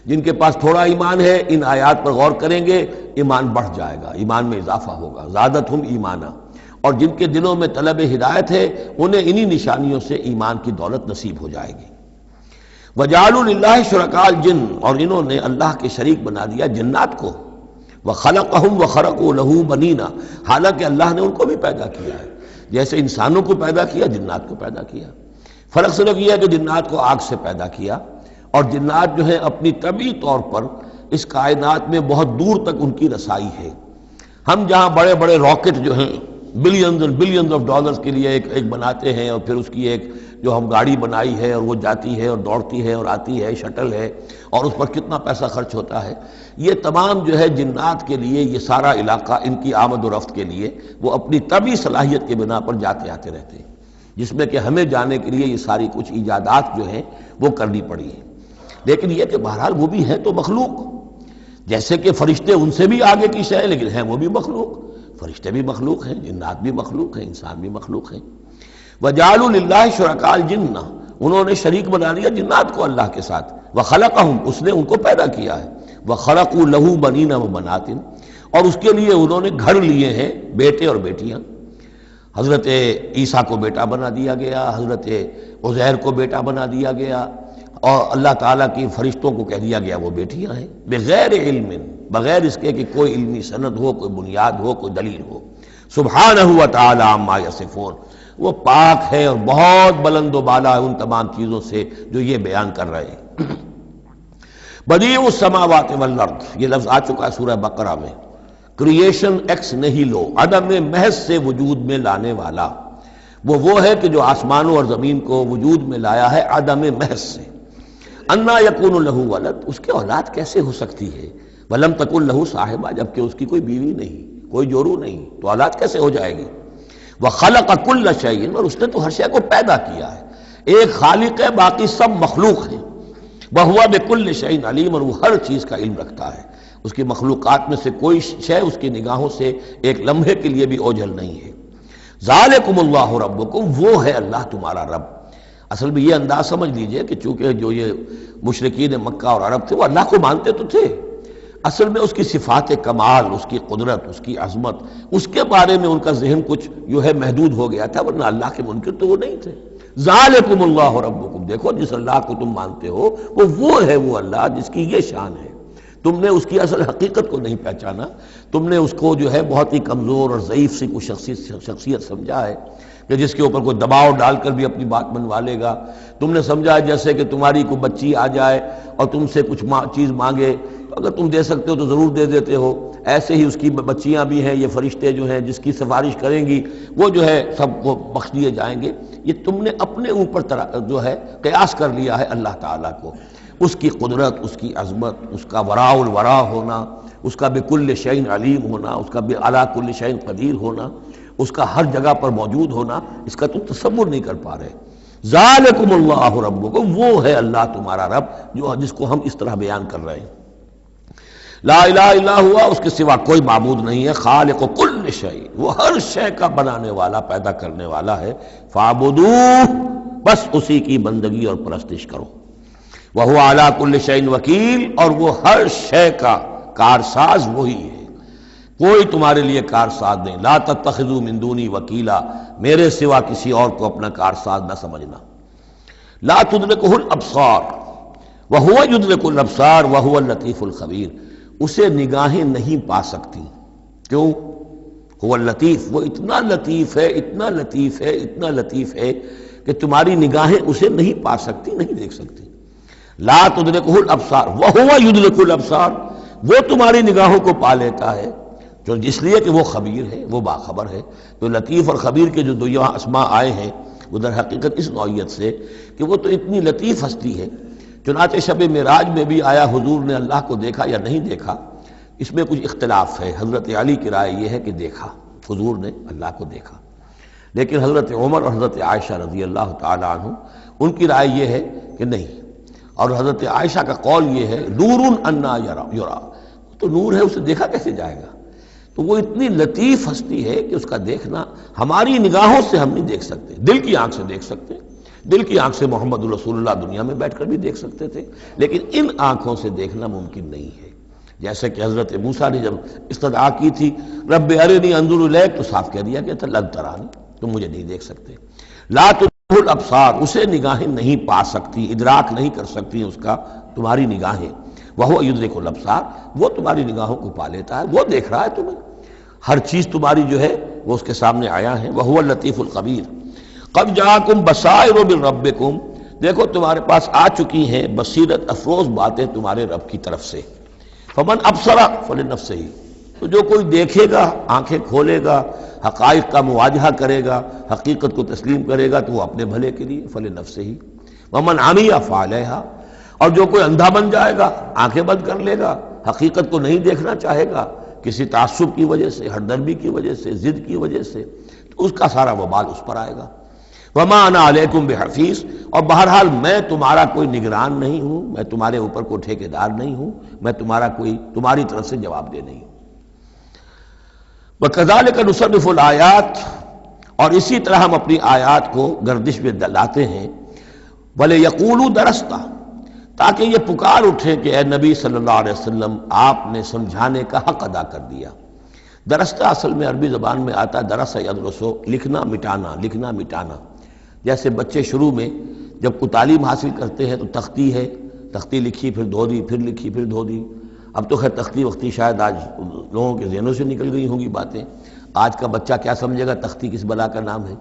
جن کے پاس تھوڑا ایمان ہے ان آیات پر غور کریں گے، ایمان بڑھ جائے گا، ایمان میں اضافہ ہوگا، زادتہم ایمانا۔ اور جن کے دلوں میں طلب ہدایت ہے انہیں انہی نشانیوں سے ایمان کی دولت نصیب ہو جائے گی۔ وَجَعَلُوا لِلَّهِ شُرَكَاءَ الْجِنِّ، اور انہوں نے اللہ کے شریک بنا دیا جنات کو۔ وَخَلَقَهُمْ وَخَرَقُوا لَهُ بَنِينَ، حالانکہ اللہ نے ان کو بھی پیدا کیا ہے، جیسے انسانوں کو پیدا کیا جنات کو پیدا کیا۔ فرق صرف یہ ہے کہ جنات کو آگ سے پیدا کیا، اور جنات جو ہیں اپنی طبعی طور پر اس کائنات میں بہت دور تک ان کی رسائی ہے۔ ہم جہاں بڑے بڑے راکٹ جو ہیں بلینز اور بلینز آف ڈالرز کے لیے ایک بناتے ہیں، اور پھر اس کی ایک جو ہم گاڑی بنائی ہے اور وہ جاتی ہے اور دوڑتی ہے اور آتی ہے، شٹل ہے، اور اس پر کتنا پیسہ خرچ ہوتا ہے، یہ تمام جو ہے جنات کے لیے یہ سارا علاقہ ان کی آمد و رفت کے لیے وہ اپنی طبعی صلاحیت کے بنا پر جاتے آتے رہتے ہیں، جس میں کہ ہمیں جانے کے لیے یہ ساری کچھ ایجادات جو ہیں وہ کرنی پڑی ہیں۔ لیکن یہ کہ بہرحال وہ بھی ہیں تو مخلوق، جیسے کہ فرشتے ان سے بھی آگے کی شے ہیں، لیکن ہیں وہ بھی مخلوق، فرشتے بھی مخلوق ہیں، جنات بھی مخلوق ہیں، انسان بھی مخلوق ہیں۔ وَجَعَلُوا لِلَّهِ شُرَكَاءَ الْجِنَّ، انہوں نے شریک بنا لیا جنات کو اللہ کے ساتھ۔ وَخَلَقَهُمْ، اس نے ان کو پیدا کیا ہے۔ وَخَرَقُوا لَهُ بَنِينَ وَبَنَاتٍ، اور اس کے لیے انہوں نے گھر لیے ہیں بیٹے اور بیٹیاں۔ حضرت عیسیٰ کو بیٹا بنا دیا گیا، حضرت عزیر کو بیٹا بنا دیا گیا، اور اللہ تعالیٰ کی فرشتوں کو کہہ دیا گیا وہ بیٹیاں ہیں، بغیر علم، بغیر اس کے کہ کوئی علمی سند ہو، کوئی بنیاد ہو، کوئی دلیل ہو۔ سبحانہ وتعالی عما یصفون، وہ پاک ہے اور بہت بلند و بالا ہے ان تمام چیزوں سے جو یہ بیان کر رہے ہیں۔ بدیع السماوات والارض، یہ لفظ آ چکا ہے سورہ بقرہ میں۔ کریشن ایکس نہیلو، عدم محض سے وجود میں لانے والا، وہ ہے کہ جو آسمانوں اور زمین کو وجود میں لایا ہے عدم محض سے۔ انا یکون لہ ولد، اس کے اولاد کیسے ہو سکتی ہے؟ ولم تکن لہ صاحبہ، جبکہ اس کی کوئی بیوی نہیں، کوئی جورو نہیں، تو اولاد کیسے ہو جائے گی؟ وخلق کل شیء، اور اس نے تو ہر شے کو پیدا کیا ہے۔ ایک خالق ہے، باقی سب مخلوق ہیں۔ وہو بکل شیء علیم، اور وہ ہر چیز کا علم رکھتا ہے۔ اس کی مخلوقات میں سے کوئی شے اس کی نگاہوں سے ایک لمحے کے لیے بھی اوجھل نہیں ہے۔ ذالکم اللہ ربکم، وہ ہے اللہ تمہارا رب۔ اصل میں یہ انداز سمجھ لیجئے کہ چونکہ جو یہ مشرکین مکہ اور عرب تھے وہ اللہ کو مانتے تو تھے، اصل میں اس کی صفات کمال، اس کی قدرت، اس کی عظمت، اس کے بارے میں ان کا ذہن کچھ جو ہے محدود ہو گیا تھا، ورنہ اللہ کے منکر تو وہ نہیں تھے۔ ذالکم اللہ ربکم، دیکھو جس اللہ کو تم مانتے ہو وہ ہے وہ اللہ جس کی یہ شان ہے۔ تم نے اس کی اصل حقیقت کو نہیں پہچانا، تم نے اس کو جو ہے بہت ہی کمزور اور ضعیف سی کوئی شخصیت سمجھا ہے کہ جس کے اوپر کوئی دباؤ ڈال کر بھی اپنی بات منوا لے گا۔ تم نے سمجھا جیسے کہ تمہاری کوئی بچی آ جائے اور تم سے کچھ چیز مانگے، اگر تم دے سکتے ہو تو ضرور دے دیتے ہو۔ ایسے ہی اس کی بچیاں بھی ہیں، یہ فرشتے جو ہیں جس کی سفارش کریں گی وہ جو ہے سب کو بخش دیے جائیں گے۔ یہ تم نے اپنے اوپر جو ہے قیاس کر لیا ہے اللہ تعالیٰ کو، اس کی قدرت، اس کی عظمت، اس کا وراء الورا ہونا، اس کا بکل شیء علیم ہونا، اس کا علی کل شیء قدیر ہونا، اس کا ہر جگہ پر موجود ہونا، اس کا تم تصور نہیں کر پا رہے۔ ذالکم اللہ ربکم، وہ ہے اللہ تمہارا رب جس کو ہم اس طرح بیان کر رہے ہیں۔ لا الہ الا ہوا، اس کے سوا کوئی معبود نہیں ہے، خالق کل شیء، وہ ہر شے کا بنانے والا، پیدا کرنے والا ہے۔ فاعبدوہ، بس اسی کی بندگی اور پرستش کرو۔ وہو علی کل شیء وکیل، اور وہ ہر شے کا کارساز وہی ہے، کوئی تمہارے لیے کارساز نہیں۔ لا تتخذوا من دونی وکیلا، میرے سوا کسی اور کو اپنا کارساز نہ سمجھنا۔ لا تدرکہ الابصار وہو یدرک الابصار وہو اللطیف الخبیر، اسے نگاہیں نہیں پا سکتی، کیوں؟ هو اللطیف، وہ اتنا لطیف ہے، اتنا لطیف ہے، اتنا لطیف ہے کہ تمہاری نگاہیں اسے نہیں پا سکتی، نہیں دیکھ سکتی۔ لا تدرکہ الابصار وہو یدرک الابصار، وہ تمہاری نگاہوں کو پا لیتا ہے، جو اس لیے کہ وہ خبیر ہے، وہ باخبر ہے۔ تو لطیف اور خبیر کے جو دو یہاں اسماء آئے ہیں وہ در حقیقت اس نوعیت سے کہ وہ تو اتنی لطیف ہستی ہے۔ چنانچہ شب معراج میں بھی آیا حضور نے اللہ کو دیکھا یا نہیں دیکھا، اس میں کچھ اختلاف ہے۔ حضرت علی کی رائے یہ ہے کہ دیکھا، حضور نے اللہ کو دیکھا، لیکن حضرت عمر اور حضرت عائشہ رضی اللہ تعالی عنہ ان کی رائے یہ ہے کہ نہیں، اور حضرت عائشہ کا قول یہ ہے نور انا یرا، تو نور ہے، اسے دیکھا کیسے جائے گا؟ تو وہ اتنی لطیف ہستی ہے کہ اس کا دیکھنا ہماری نگاہوں سے ہم نہیں دیکھ سکتے، دل کی آنکھ سے دیکھ سکتے، دل کی آنکھ سے محمد رسول اللہ دنیا میں بیٹھ کر بھی دیکھ سکتے تھے، لیکن ان آنکھوں سے دیکھنا ممکن نہیں ہے۔ جیسے کہ حضرت موسیٰ نے جب استدعا کی تھی رب ارنی انظر الیک، تو صاف کہہ دیا کہ تھا لن ترانی، تم مجھے نہیں دیکھ سکتے۔ لا تدرکہ الابصار، اسے نگاہیں نہیں پا سکتی، ادراک نہیں کر سکتی اس کا تمہاری نگاہیں، وہو یدرک الابصار، وہ تمہاری نگاہوں کو پا لیتا ہے، وہ دیکھ رہا ہے تمہیں، ہر چیز تمہاری جو ہے وہ اس کے سامنے آیا ہے۔ وہو اللطیف الخبیر۔ قد جاءکم بصائر من ربکم، دیکھو تمہارے پاس آ چکی ہیں بصیرت افروز باتیں تمہارے رب کی طرف سے۔ فمن ابصر فلنفسہ، تو جو کوئی دیکھے گا، آنکھیں کھولے گا، حقائق کا مواجہہ کرے گا، حقیقت کو تسلیم کرے گا، تو وہ اپنے بھلے کے لیے، فلنفسہ۔ ومن عمی فعلیہا، اور جو کوئی اندھا بن جائے گا، آنکھیں بند کر لے گا، حقیقت کو نہیں دیکھنا چاہے گا کسی تعصب کی وجہ سے، ہردرمی کی وجہ سے، ضد کی وجہ سے، تو اس کا سارا وبال اس پر آئے گا۔ وما انا علیکم بحفیظ، اور بہرحال میں تمہارا کوئی نگران نہیں ہوں، میں تمہارے اوپر کوئی ٹھیکیدار نہیں ہوں، میں تمہاری طرف سے جواب دہ نہیں ہوں۔ وَكَذَلِكَ نُصَرِّفُ الْآيَاتِ، اور اسی طرح ہم اپنی آیات کو گردش میں لاتے ہیں، وَلِيَقُولُوا دَرَسْتَ، تاکہ یہ پکار اٹھے کہ اے نبی صلی اللہ علیہ وسلم آپ نے سمجھانے کا حق ادا کر دیا۔ درستہ اصل میں عربی زبان میں آتا ہے درس یدرسو، لکھنا مٹانا، لکھنا مٹانا۔ جیسے بچے شروع میں جب کوئی تعلیم حاصل کرتے ہیں تو تختی ہے، تختی لکھی پھر دھو دی، پھر لکھی پھر دھو دی۔ اب تو خیر تختی وقتی شاید آج لوگوں کے ذہنوں سے نکل گئی ہوں گی باتیں، آج کا بچہ کیا سمجھے گا تختی کس بلا کا نام ہے؟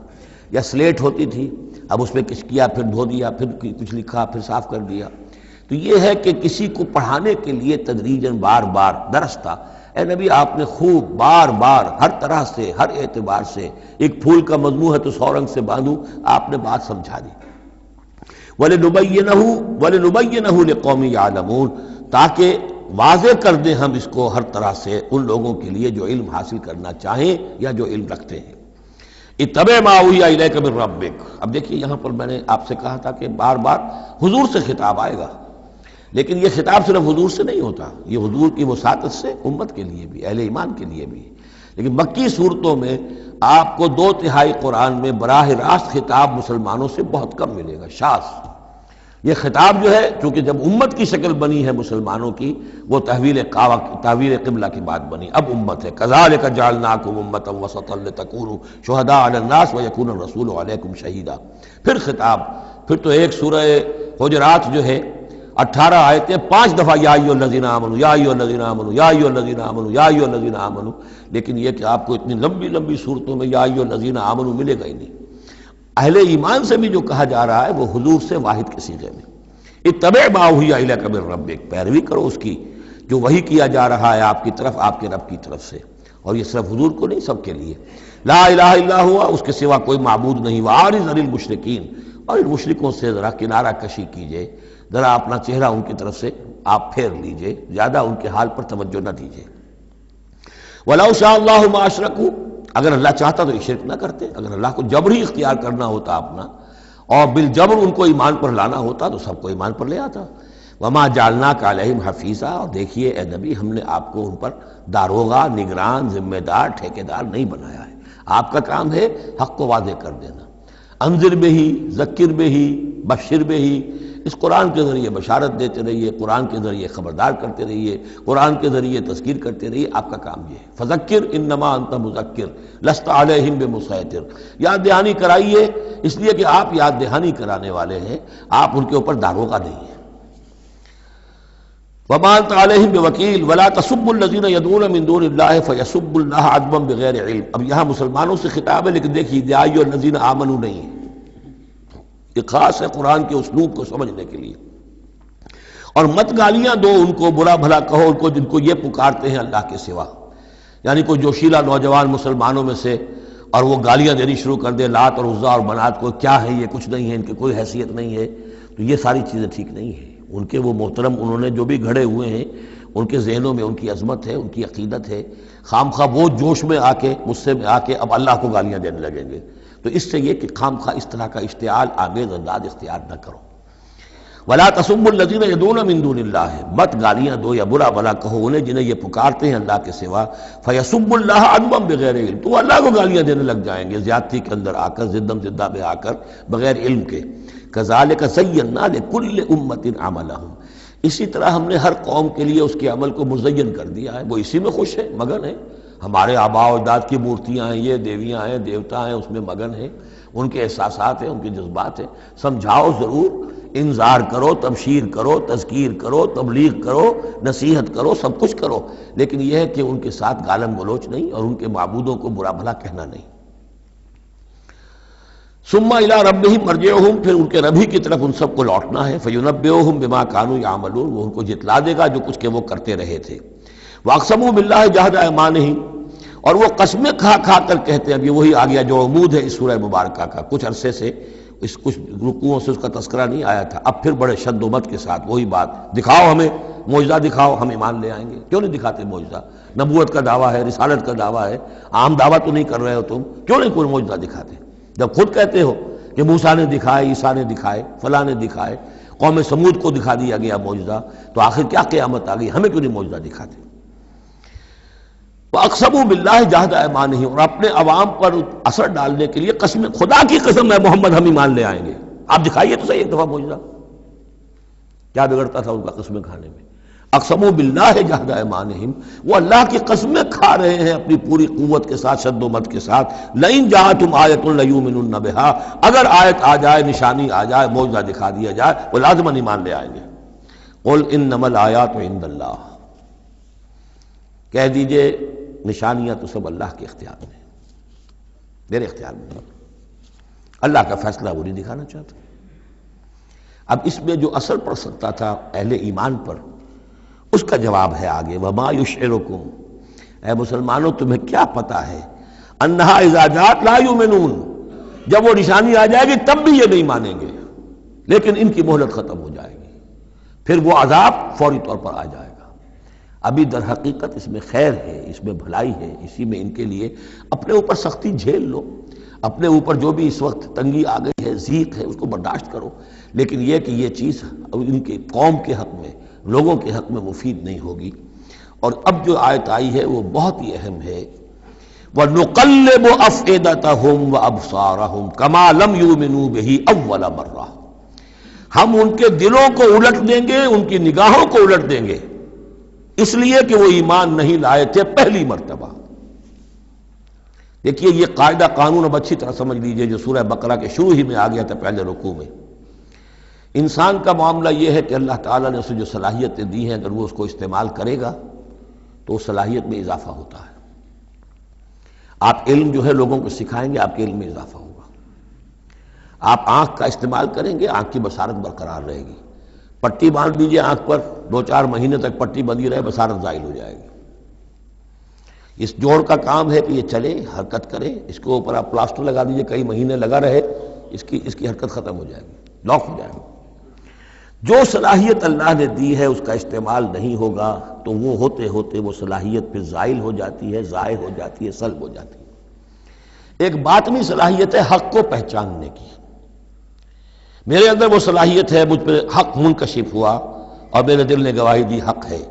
یا سلیٹ ہوتی تھی، اب اس میں کچھ کیا پھر دھو دیا، پھر کچھ لکھا پھر صاف کر دیا۔ تو یہ ہے کہ کسی کو پڑھانے کے لیے تدریجاً بار بار درستہ، اے نبی آپ نے خوب بار بار ہر طرح سے، ہر اعتبار سے، ایک پھول کا مضمون ہے تو 100 رنگ سے باندھوں، آپ نے بات سمجھا دی۔ وَلِنُبَيِّنَهُ لِقَوْمٍ يَعْلَمُونَ، تاکہ واضح کر دیں ہم اس کو ہر طرح سے ان لوگوں کے لیے جو علم حاصل کرنا چاہیں یا جو علم رکھتے ہیں۔ اتَّبِعْ مَا أُوحِیَ إِلَیْکَ مِن رَبِّکَ، اب دیکھیے یہاں پر میں نے آپ سے کہا تھا کہ بار بار حضور سے خطاب آئے گا، لیکن یہ خطاب صرف حضور سے نہیں ہوتا، یہ حضور کی وساطت سے امت کے لیے بھی، اہل ایمان کے لیے بھی۔ لیکن مکی صورتوں میں آپ کو 2/3 قرآن میں براہ راست خطاب مسلمانوں سے بہت کم ملے گا، شاذ۔ یہ خطاب جو ہے چونکہ جب امت کی شکل بنی ہے مسلمانوں کی، وہ تحویل قبلہ کی بات بنی، اب امت ہے۔ کذالک جعلناکم امۃ وسطا لتکونوا شہداء علی الناس ویکون الرسول علیکم شہیدا۔ پھر خطاب، پھر تو ایک سورہ حجرات جو ہے 18 آیتیں 5 دفعہ یا ایھا الذین آمنوا یا ایھا الذین آمنوا یا ایھا الذین آمنوا یا ایھا الذین آمنوا، لیکن یہ کہ آپ کو اتنی لمبی لمبی صورتوں میں یا ایھا الذین آمنوا ملے گا ہی نہیں۔ اہل ایمان سے بھی جو کہا جا رہا ہے وہ حضور سے واحد کے صیغے میں، اتبع ما اوحی الیک من ربک، پیروی کرو اس کی جو وحی کیا جا رہا ہے آپ کی طرف، آپ کے رب کی طرف سے۔ اور یہ صرف حضور کو نہیں، سب کے لیے۔ لا الہ الا ہوا، اس کے سوا کوئی معبود نہیں، وَأَعْرِضْ عَنِ الْمُشْرِكِينَ، اور ان مشرکوں سے ذرا کنارہ کشی کیجئے، ذرا اپنا چہرہ ان کی طرف سے آپ پھیر لیجئے، زیادہ ان کے حال پر توجہ نہ دیجئے۔ وَلَوْ شَاءَ اللَّهُ مَا أَشْرَكُوا، اگر اللہ چاہتا تو یہ شرک نہ کرتے، اگر اللہ کو جبر ہی اختیار کرنا ہوتا اپنا اور بالجبر ان کو ایمان پر لانا ہوتا تو سب کو ایمان پر لے آتا۔ وَمَا جَعَلْنَاكَ عَلَيْهِمْ حَفِيظًا، اور دیکھیے اے نبی ہم نے آپ کو ان پر داروغہ، نگران، ذمہ دار، ٹھیکیدار نہیں بنایا ہے، آپ کا کام ہے حق کو واضح کر دینا۔ انذر بہی، ذکر بہی، بشر بہی، اس قرآن کے ذریعے بشارت دیتے رہیے، قرآن کے ذریعے خبردار کرتے رہیے، قرآن کے ذریعے تذکیر کرتے رہیے، آپ کا کام یہ ہے۔ فذکر انما انت مذکر لست علیہم بمسیطر، یاد دہانی کرائیے، اس لیے کہ آپ یاد دہانی کرانے والے ہیں، آپ ان کے اوپر داروغہ نہیں ہیں۔ وما انت علیہم بوکیل ولا تسبوا الذین یدعون من دون اللہ فیسبوا اللہ عدوا بغیر علم۔ اب یہاں مسلمانوں سے خطاب ہے، لیکن دیکھیے یا ایھا الذین آمنوا نہیں ہے، یہ خاص ہے قرآن کے اسلوب کو سمجھنے کے لیے۔ اور مت گالیاں دو ان کو، برا بھلا کہو ان کو جن کو یہ پکارتے ہیں اللہ کے سوا، یعنی کوئی جوشیلا نوجوان مسلمانوں میں سے اور وہ گالیاں دینی شروع کر دے لات اور عزیٰ اور منات کو، کیا ہے یہ، کچھ نہیں ہے، ان کی کوئی حیثیت نہیں ہے، تو یہ ساری چیزیں ٹھیک نہیں ہیں۔ ان کے وہ محترم انہوں نے جو بھی گھڑے ہوئے ہیں، ان کے ذہنوں میں ان کی عظمت ہے، ان کی عقیدت ہے، خام خواہ وہ جوش میں آ کے، غصے میں آ کے اب اللہ کو گالیاں دینے لگیں گے، تو اس سے یہ کہ خام خواہ اس طرح کا اشتعال آمیز انداز اختیار نہ کرو۔ ولا تسبوا الذین یدعون من دون اللہ، مت گالیاں دو یا برا بھلا کہو انہیں جنہیں یہ پکارتے ہیں اللہ کے سوا، فیسبوا اللہ عدوا بغیر علم، تو اللہ کو گالیاں دینے لگ جائیں گے زیادتی کے اندر آ کر، زدم زدہ میں آ کر، بغیر علم کے۔ کذالک زینا لکل امۃ عملہم، اسی طرح ہم نے ہر قوم کے لیے اس کے عمل کو مزین کر دیا ہے، وہ اسی میں خوش ہے، مگن ہے۔ ہمارے آباء و اجداد کی مورتیاں ہیں، یہ دیویاں ہیں، دیوتا ہیں، اس میں مگن ہیں، ان کے احساسات ہیں، ان کے جذبات ہیں۔ سمجھاؤ ضرور، انذار کرو، تبشیر کرو، تذکیر کرو، تبلیغ کرو، نصیحت کرو، سب کچھ کرو، لیکن یہ ہے کہ ان کے ساتھ گالم گلوچ نہیں اور ان کے معبودوں کو برا بھلا کہنا نہیں۔ ثم الی ربہم مرجعہم، پھر ان کے ربی کی طرف ان سب کو لوٹنا ہے، فینبئہم بما کانوا یعملون، وہ ان کو جتلا دے گا جو کچھ کہ وہ کرتے رہے تھے۔ واقسموا باللہ جہد ایمانہم، اور وہ قسمیں کھا کھا کر کہتے ہیں، اب یہ وہی آ گیا جو عمود ہے اس سورہ مبارکہ کا، کچھ عرصے سے کچھ رکوعوں سے اس کا تذکرہ نہیں آیا تھا، اب پھر بڑے شد و مت کے ساتھ وہی بات، دکھاؤ ہمیں معجزہ، دکھاؤ ہم ایمان لے آئیں گے۔ کیوں نہیں دکھاتے معجزہ؟ نبوت کا دعویٰ ہے، رسالت کا دعویٰ ہے، عام دعویٰ تو نہیں کر رہے ہو تم، کیوں نہیں کوئی معجزہ دکھاتے؟ جب خود کہتے ہو کہ موسیٰ نے دکھائے، عیسیٰ نے دکھائے، فلاں نے دکھائے، قوم سمود کو دکھا دیا گیا معجزہ، تو آخر کیا قیامت آ گئی؟ ہمیں کیوں نہیں معجزہ دکھاتے؟ وَأَقْسَمُوا بِاللَّهِ جَهْدَ أَيْمَانِهِمْ، اور اپنے عوام پر اثر ڈالنے کے لیے قسم، خدا کی قسم ہے محمد ہم ایمان لے آئیں گے، آپ دکھائیے تو صحیح ایک دفعہ معجزہ، کیا بگڑتا تھا ان کا قسمیں کھانے میں؟ اقسموا باللہ جہد ایمانہم، وہ اللہ کی قسمیں کھا رہے ہیں اپنی پوری قوت کے ساتھ، شد و مت کے ساتھ، لئن جاءتہم آیۃ لیؤمنن بہا، اگر آیت آ جائے، نشانی آ جائے، معجزہ دکھا دیا جائے، وہ لازماً ایمان لے آئیں گے۔ قل انما الآیات عند اللہ، کہہ دیجئے نشانیاں تو سب اللہ کے اختیار میں، میرے اختیار میں نہیں، اللہ کا فیصلہ وہ نہیں دکھانا چاہتا۔ اب اس میں جو اثر پڑ سکتا تھا اہل ایمان پر، اس کا جواب ہے آگے، وما یشعرکم، اے مسلمانوں تمہیں کیا پتا ہے، انہا اذا جاءت لا یؤمنون، جب وہ نشانی آ جائے گی تب بھی یہ نہیں مانیں گے، لیکن ان کی مہلت ختم ہو جائے گی، پھر وہ عذاب فوری طور پر آ جائے گا۔ ابھی در حقیقت اس میں خیر ہے، اس میں بھلائی ہے، اسی میں ان کے لیے اپنے اوپر سختی جھیل لو، اپنے اوپر جو بھی اس وقت تنگی آ گئی ہے، ضیق ہے، اس کو برداشت کرو، لیکن یہ کہ یہ چیز ان کے قوم کے حق میں، لوگوں کے حق میں مفید نہیں ہوگی۔ اور اب جو آیت آئی ہے وہ بہت ہی اہم ہے، وَنُقَلِّبُ أَفْئِدَتَهُمْ وَأَبْصَارَهُمْ كَمَا لَمْ يُؤْمِنُوا بِهِ أَوَّلَ مَرَّةٍ، ہم ان کے دلوں کو الٹ دیں گے، ان کی نگاہوں کو الٹ دیں گے، اس لیے کہ وہ ایمان نہیں لائے تھے پہلی مرتبہ۔ دیکھیے یہ قاعدہ قانون اب اچھی طرح سمجھ لیجئے جو سورہ بقرہ کے شروع ہی میں آ گیا تھا پہلے رکوع میں۔ انسان کا معاملہ یہ ہے کہ اللہ تعالیٰ نے اسے جو صلاحیتیں دی ہیں، اگر وہ اس کو استعمال کرے گا تو اس صلاحیت میں اضافہ ہوتا ہے۔ آپ علم جو ہے لوگوں کو سکھائیں گے، آپ کے علم میں اضافہ ہوگا۔ آپ آنکھ کا استعمال کریں گے، آنکھ کی بصارت برقرار رہے گی۔ پٹی باندھ دیجئے آنکھ پر، 2-4 مہینے تک پٹی بندھی رہے، بصارت زائل ہو جائے گی۔ اس جوڑ کا کام ہے کہ یہ چلے، حرکت کرے، اس کے اوپر آپ پلاسٹر لگا دیجئے، کئی مہینے لگا رہے، اس کی حرکت ختم ہو جائے گی، لاک ہو جائے گی۔ جو صلاحیت اللہ نے دی ہے اس کا استعمال نہیں ہوگا تو وہ ہوتے ہوتے وہ صلاحیت پھر زائل ہو جاتی ہے، ضائع ہو جاتی ہے، سلب ہو جاتی ہے۔ ایک باطنی صلاحیت ہے حق کو پہچاننے کی، میرے اندر وہ صلاحیت ہے، مجھ پہ حق منکشف ہوا اور میرے دل نے گواہی دی حق ہے،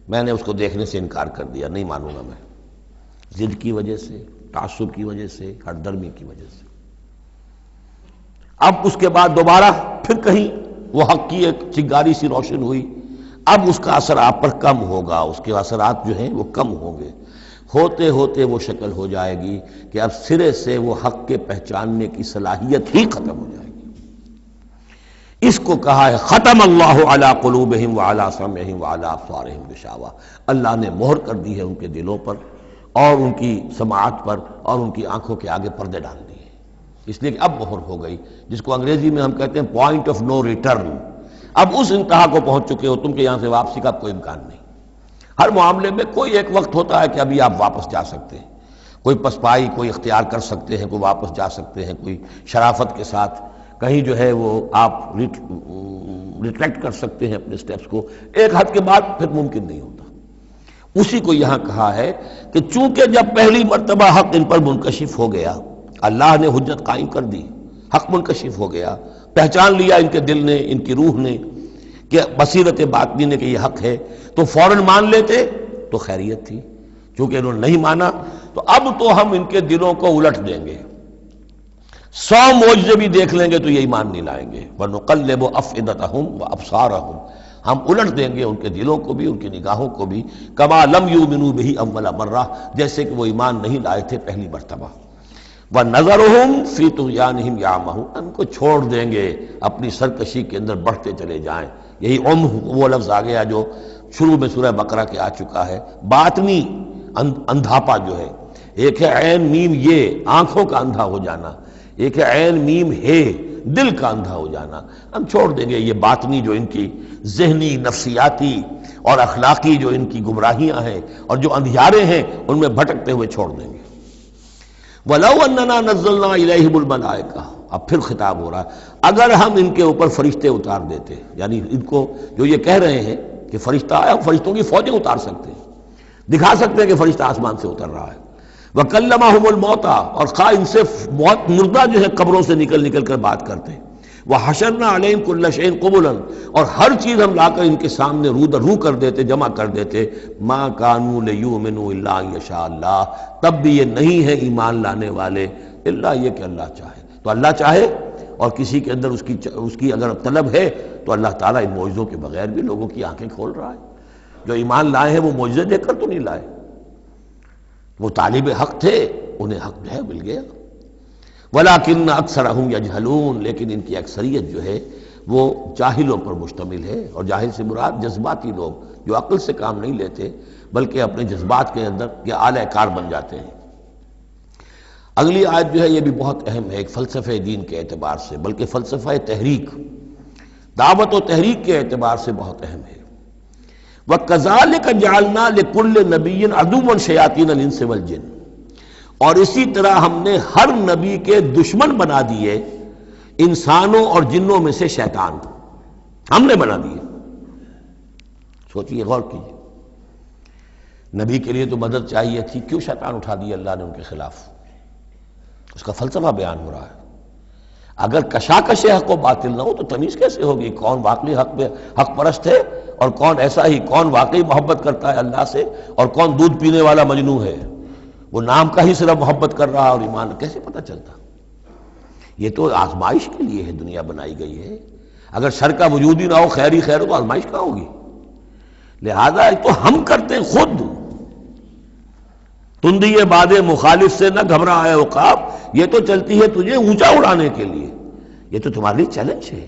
میں نے اس کو دیکھنے سے انکار کر دیا، نہیں مانوں گا میں، ضد کی وجہ سے، تعصب کی وجہ سے، ہٹ درمی کی وجہ سے۔ اب اس کے بعد دوبارہ پھر کہیں وہ حق کی ایک چنگاری سی روشن ہوئی، اب اس کا اثر آپ پر کم ہوگا، اس کے اثرات جو ہیں وہ کم ہوں گے، ہوتے ہوتے وہ شکل ہو جائے گی کہ اب سرے سے وہ حق کے پہچاننے کی صلاحیت ہی ختم ہو جائے گی۔ اس کو کہا ہے ختم اللہ علی قلوبہم وعلی سمعہم وعلی ابصارہم غشاوہ، اللہ نے مہر کر دی ہے ان کے دلوں پر اور ان کی سماعت پر اور ان کی آنکھوں کے آگے پردے ڈال دیے، اس لیے کہ اب مہر ہو گئی، جس کو انگریزی میں ہم کہتے ہیں پوائنٹ آف نو ریٹرن، اب اس انتہا کو پہنچ چکے ہو تم کہ یہاں سے واپسی کا کوئی امکان نہیں۔ ہر معاملے میں کوئی ایک وقت ہوتا ہے کہ ابھی آپ واپس جا سکتے ہیں، کوئی پسپائی کوئی اختیار کر سکتے ہیں، کوئی واپس جا سکتے ہیں، کوئی شرافت کے ساتھ کہیں جو ہے وہ آپ ریٹریکٹ کر سکتے ہیں اپنے سٹیپس کو، ایک حد کے بعد پھر ممکن نہیں ہوتا۔ اسی کو یہاں کہا ہے کہ چونکہ جب پہلی مرتبہ حق ان پر منکشف ہو گیا، اللہ نے حجت قائم کر دی، حق منکشف ہو گیا، پہچان لیا ان کے دل نے، ان کی روح نے، کہ بصیرت باطنی نے کہ یہ حق ہے، تو فوراً مان لیتے تو خیریت تھی. چونکہ انہوں نے نہیں مانا تو اب تو ہم ان کے دلوں کو الٹ دیں گے، 100 معجزے بھی دیکھ لیں گے تو یہ ایمان نہیں لائیں گے. وَنُقَلِّبُ أَفْئِدَتَهُمْ وَأَبْصَارَهُمْ، ہم الٹ دیں گے ان کے دلوں کو بھی، ان کی نگاہوں کو بھی، كَمَا لَمْ يُؤْمِنُوا بِهِ أَوَّلَ مَرَّةٍ، جیسے کہ وہ ایمان نہیں لائے تھے پہلی مرتبہ. وَنَذَرُهُمْ فِي طُغْيَانِهِمْ يَعْمَهُونَ، ان کو چھوڑ دیں گے اپنی سرکشی کے اندر بڑھتے چلے جائیں. یہی وہ لفظ آ گیا جو شروع میں سورہ بقرہ کے آ چکا ہے. باطنی اندھاپا جو ہے، ایک ہے عین میم یہ آنکھوں کا اندھا ہو جانا، ایک ہے عین میم ہے دل کا اندھا ہو جانا. ہم چھوڑ دیں گے یہ باطنی جو ان کی ذہنی، نفسیاتی اور اخلاقی جو ان کی گمراہیاں ہیں اور جو اندھیارے ہیں ان میں بھٹکتے ہوئے چھوڑ دیں گے. وَلَوْ أَنَّنَا نَزَّلْنَا إِلَيْهِمُ الْمَلَائِكَةَ، اب پھر خطاب ہو رہا ہے، اگر ہم ان کے اوپر فرشتے اتار دیتے، یعنی ان کو جو یہ کہہ رہے ہیں کہ فرشتہ آیا، فرشتوں کی فوجیں اتار سکتے ہیں، دکھا سکتے ہیں کہ فرشتہ آسمان سے اتر رہا ہے. وَكَلَّمَهُمُ الْمَوْتَى، اور خواہ ان سے موت مردہ جو ہے قبروں سے نکل نکل کر بات کرتے. وَحَشَرْنَا عَلَيْهِمْ كُلَّ شَيْءٍ قُبُلًا، اور ہر چیز ہم لا کر ان کے سامنے رو در رو کر دیتے، جمع کر دیتے. مَا كَانُوا لِيُؤْمِنُوا إِلَّا أَن يَشَاءَ اللَّهُ، تب بھی یہ نہیں ہے ایمان لانے والے الا یہ کہ اللہ چاہے. تو اللہ چاہے اور کسی کے اندر اس کی اگر طلب ہے تو اللہ تعالیٰ ان معجزوں کے بغیر بھی لوگوں کی آنکھیں کھول رہا ہے. جو ایمان لائے ہیں وہ معجزے دیکھ کر تو نہیں لائے، وہ طالب حق تھے، انہیں حق جو ہے مل گیا. وَلَٰكِنَّ أَكْثَرَهُمْ يَجْهَلُونَ، لیکن ان کی اکثریت جو ہے وہ جاہلوں پر مشتمل ہے. اور جاہل سے مراد جذباتی لوگ جو عقل سے کام نہیں لیتے بلکہ اپنے جذبات کے اندر کے اعلی کار بن جاتے ہیں. اگلی آیت جو ہے یہ بھی بہت اہم ہے، ایک فلسفہ دین کے اعتبار سے، بلکہ فلسفہ تحریک، دعوت و تحریک کے اعتبار سے بہت اہم ہے. وَكَذَلِكَ جَعَلْنَا لِكُلِّ نَبِيٍّ عَدُوًّا شَيَاطِينَ الْإِنسِ وَالْجِنِّ، اور اسی طرح ہم نے ہر نبی کے دشمن بنا دیے انسانوں اور جنوں میں سے شیطان، ہم نے بنا دیے. سوچئے، غور کیجئے، نبی کے لیے تو مدد چاہیے تھی، کیوں شیطان اٹھا دیا اللہ نے ان کے خلاف؟ اس کا فلسفہ بیان ہو رہا ہے. اگر کشاکش حق و باطل نہ ہو تو تمیز کیسے ہوگی کون واقعی حق پرست ہے اور کون ایسا ہی، کون واقعی محبت کرتا ہے اللہ سے اور کون دودھ پینے والا مجنوں ہے، وہ نام کا ہی صرف محبت کر رہا اور ایمان کیسے پتہ چلتا؟ یہ تو آزمائش کے لیے ہے دنیا بنائی گئی ہے. اگر شر کا وجود ہی نہ ہو، خیر ہی خیر ہو، تو آزمائش کہاں ہوگی؟ لہذا تو ہم کرتے ہیں خود. تندی باد مخالف سے نہ گھبرا ہے عقاب، یہ تو چلتی ہے تجھے اونچا اڑانے کے لیے. یہ تو تمہارے لیے چیلنج ہے،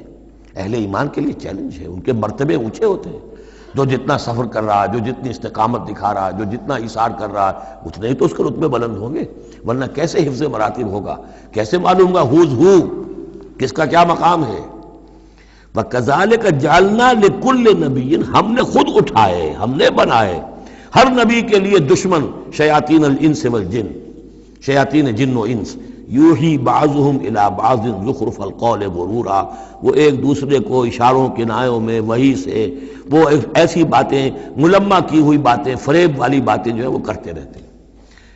اہل ایمان کے لیے چیلنج ہے. ان کے مرتبے اونچے ہوتے ہیں. جو جتنا سفر کر رہا ہے، جو جتنی استقامت دکھا رہا ہے، جو جتنا اثار کر رہا ہے، اتنے ہی تو اس کے رتبے بلند ہوں گے. ورنہ کیسے حفظ مراتب ہوگا؟ کیسے معلوم گا ہوز ہو، کس کا کیا مقام ہے؟ وَكَذَلِكَ جَعَلْنَا لِكُلِّ نَبِيٍّ، ہم نے خود اٹھائے، ہم نے بنائے ہر نبی کے لیے دشمن شیاطین الانس والجن، شیاطین جن و انس. یوحی بعضهم الی بعض زخرف القول غرورا، وہ ایک دوسرے کو اشاروں کنایوں میں وحی سے وہ ایسی باتیں، ملمہ کی ہوئی باتیں، فریب والی باتیں جو ہے وہ کرتے رہتے ہیں،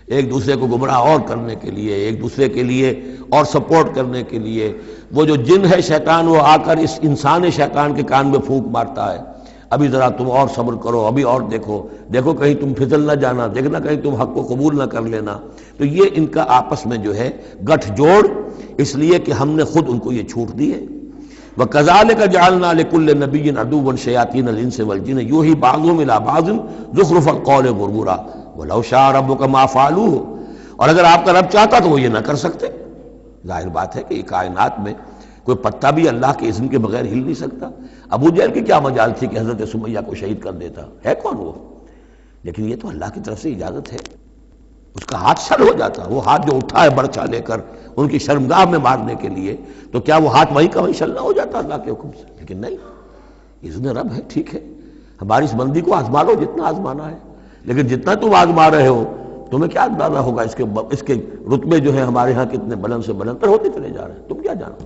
ایک دوسرے کو گمراہ اور کرنے کے لیے، ایک دوسرے کے لیے اور سپورٹ کرنے کے لیے. وہ جو جن ہے شیطان، وہ آ کر اس انسان شیطان کے کان میں پھونک مارتا ہے، ابھی ذرا تم اور صبر کرو، ابھی اور دیکھو کہیں تم پھسل نہ جانا، دیکھنا کہیں تم حق کو قبول نہ کر لینا. تو یہ ان کا آپس میں جو ہے گٹھ جوڑ، اس لیے کہ ہم نے خود ان کو یہ چھوٹ دی ہے. وَكَذَلِكَ جَعَلْنَا لِكُلِّ نَبِيٍّ عَدُوًّا شَيَاطِينَ الْإِنسِ وَالْجِنِّ يُوحِي بَعْضُهُمْ إِلَىٰ بَعْضٍ زُخْرُفَ الْقَوْلِ غُرُورًا وَلَوْ شَاءَ رَبُّكَ مَا فَعَلُوهُ، اور اگر آپ کا رب چاہتا تو وہ یہ نہ کر سکتے. ظاہر بات ہے کہ یہ کائنات میں کوئی پتا بھی اللہ کے اذن کے بغیر ہل نہیں سکتا. ابو جہل کی کیا مجال تھی کہ حضرت سمیہ کو شہید کر دیتا؟ ہے کون وہ؟ لیکن یہ تو اللہ کی طرف سے اجازت ہے. اس کا ہاتھ شل ہو جاتا، وہ ہاتھ جو اٹھا ہے برچھا لے کر ان کی شرمگاہ میں مارنے کے لیے، تو کیا وہ ہاتھ وہیں کا وہیں شل نہ ہو جاتا اللہ کے حکم سے؟ لیکن نہیں، اذن رب ہے. ٹھیک ہے، ہماری اس بندی کو آزما لو جتنا آزمانا ہے، لیکن جتنا تم آزما رہے ہو تمہیں کیا اندازہ ہوگا اس کے رتبے جو ہے ہمارے ہاں کتنے بلند سے بلند تر ہوتے چلے جا رہے ہیں، تم کیا جانو.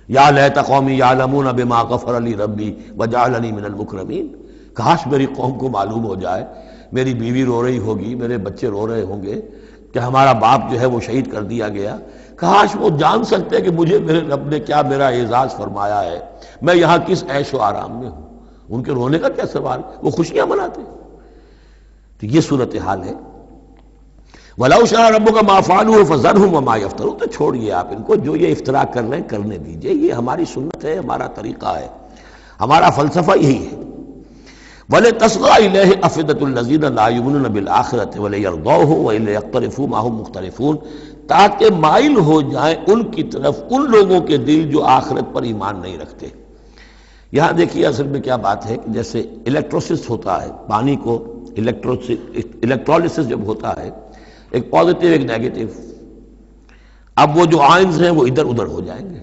یا لیت قومی یعلمون بما غفر لی ربی وجعلنی من المکرمین، کاش میری قوم کو معلوم ہو جائے، میری بیوی رو رہی ہوگی، میرے بچے رو رہے ہوں گے، کہ ہمارا باپ جو ہے وہ شہید کر دیا گیا، کاش وہ جان سکتے کہ مجھے میرے رب نے کیا میرا اعزاز فرمایا ہے، میں یہاں کس عیش و آرام میں ہوں۔ ان کے رونے کا کیا سوال، وہ خوشیاں مناتے ہیں۔ تو یہ صورتحال ہے۔ وَلَوْ شَاءَ رَبُّكَ مَا فَعَلُوهُ فَذَرْهُمْ وَمَا يَفْتَرُونَ، تو چھوڑیے آپ ان کو، جو یہ افتراء کر رہے ہیں کرنے دیجئے، یہ ہماری سنت ہے، ہمارا طریقہ ہے، ہمارا فلسفہ یہی ہے۔ وَلِتَصْغَىٰ إِلَيْهِ أَفْئِدَةُ الَّذِينَ لَا يُؤْمِنُونَ بِالْآخِرَةِ وَلِيَرْضَوْهُ وَلِيَقْتَرِفُوا مَا هُمْ مُقْتَرِفُونَ، تاکہ مائل ہو جائیں ان کی طرف ان لوگوں کے دل جو آخرت پر ایمان نہیں رکھتے۔ یہاں دیکھیے اصل میں کیا بات ہے کہ جیسے الیکٹروسس ہوتا ہے، پانی کو الیکٹرولسس جب ہوتا ہے، ایک پازیٹیو ایک نیگیٹو، اب وہ جو آئنز ہیں وہ ادھر ادھر ہو جائیں گے۔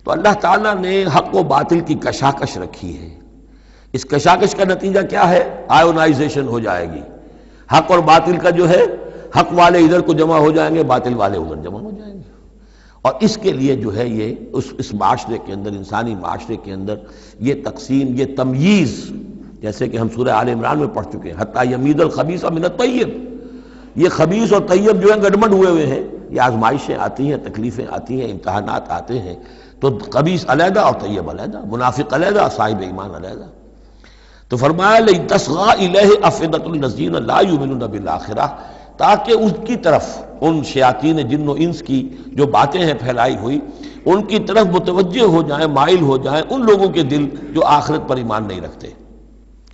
تو اللہ تعالیٰ نے حق و باطل کی کشاکش رکھی ہے، اس کشاکش کا نتیجہ کیا ہے؟ آئونائزیشن ہو جائے گی، حق اور باطل کا جو ہے، حق والے ادھر کو جمع ہو جائیں گے، باطل والے ادھر جمع ہو جائیں گے۔ اور اس کے لیے جو ہے یہ اس معاشرے کے اندر، انسانی معاشرے کے اندر یہ تقسیم، یہ تمییز، جیسے کہ ہم سورہ آل عمران میں پڑھ چکے ہیں، حتیٰ یمیز الخبیث من الطیب، یہ خبیث اور طیب جو ہیں گڈمڈ ہوئے ہیں، یہ آزمائشیں آتی ہیں، تکلیفیں آتی ہیں، امتحانات آتے ہیں، تو خبیث علیحدہ اور طیب علیحدہ، منافق علیحدہ، صاحب ایمان علیحدہ۔ تو فرمایا لِتَصْغَىٰ إِلَيْهِ أَفْئِدَةُ الَّذِينَ لَا يُؤْمِنُونَ بِالْآخِرَةِ، تاکہ اس کی طرف، ان شیاطین جن و انس کی جو باتیں ہیں پھیلائی ہوئی، ان کی طرف متوجہ ہو جائیں، مائل ہو جائیں ان لوگوں کے دل جو آخرت پر ایمان نہیں رکھتے،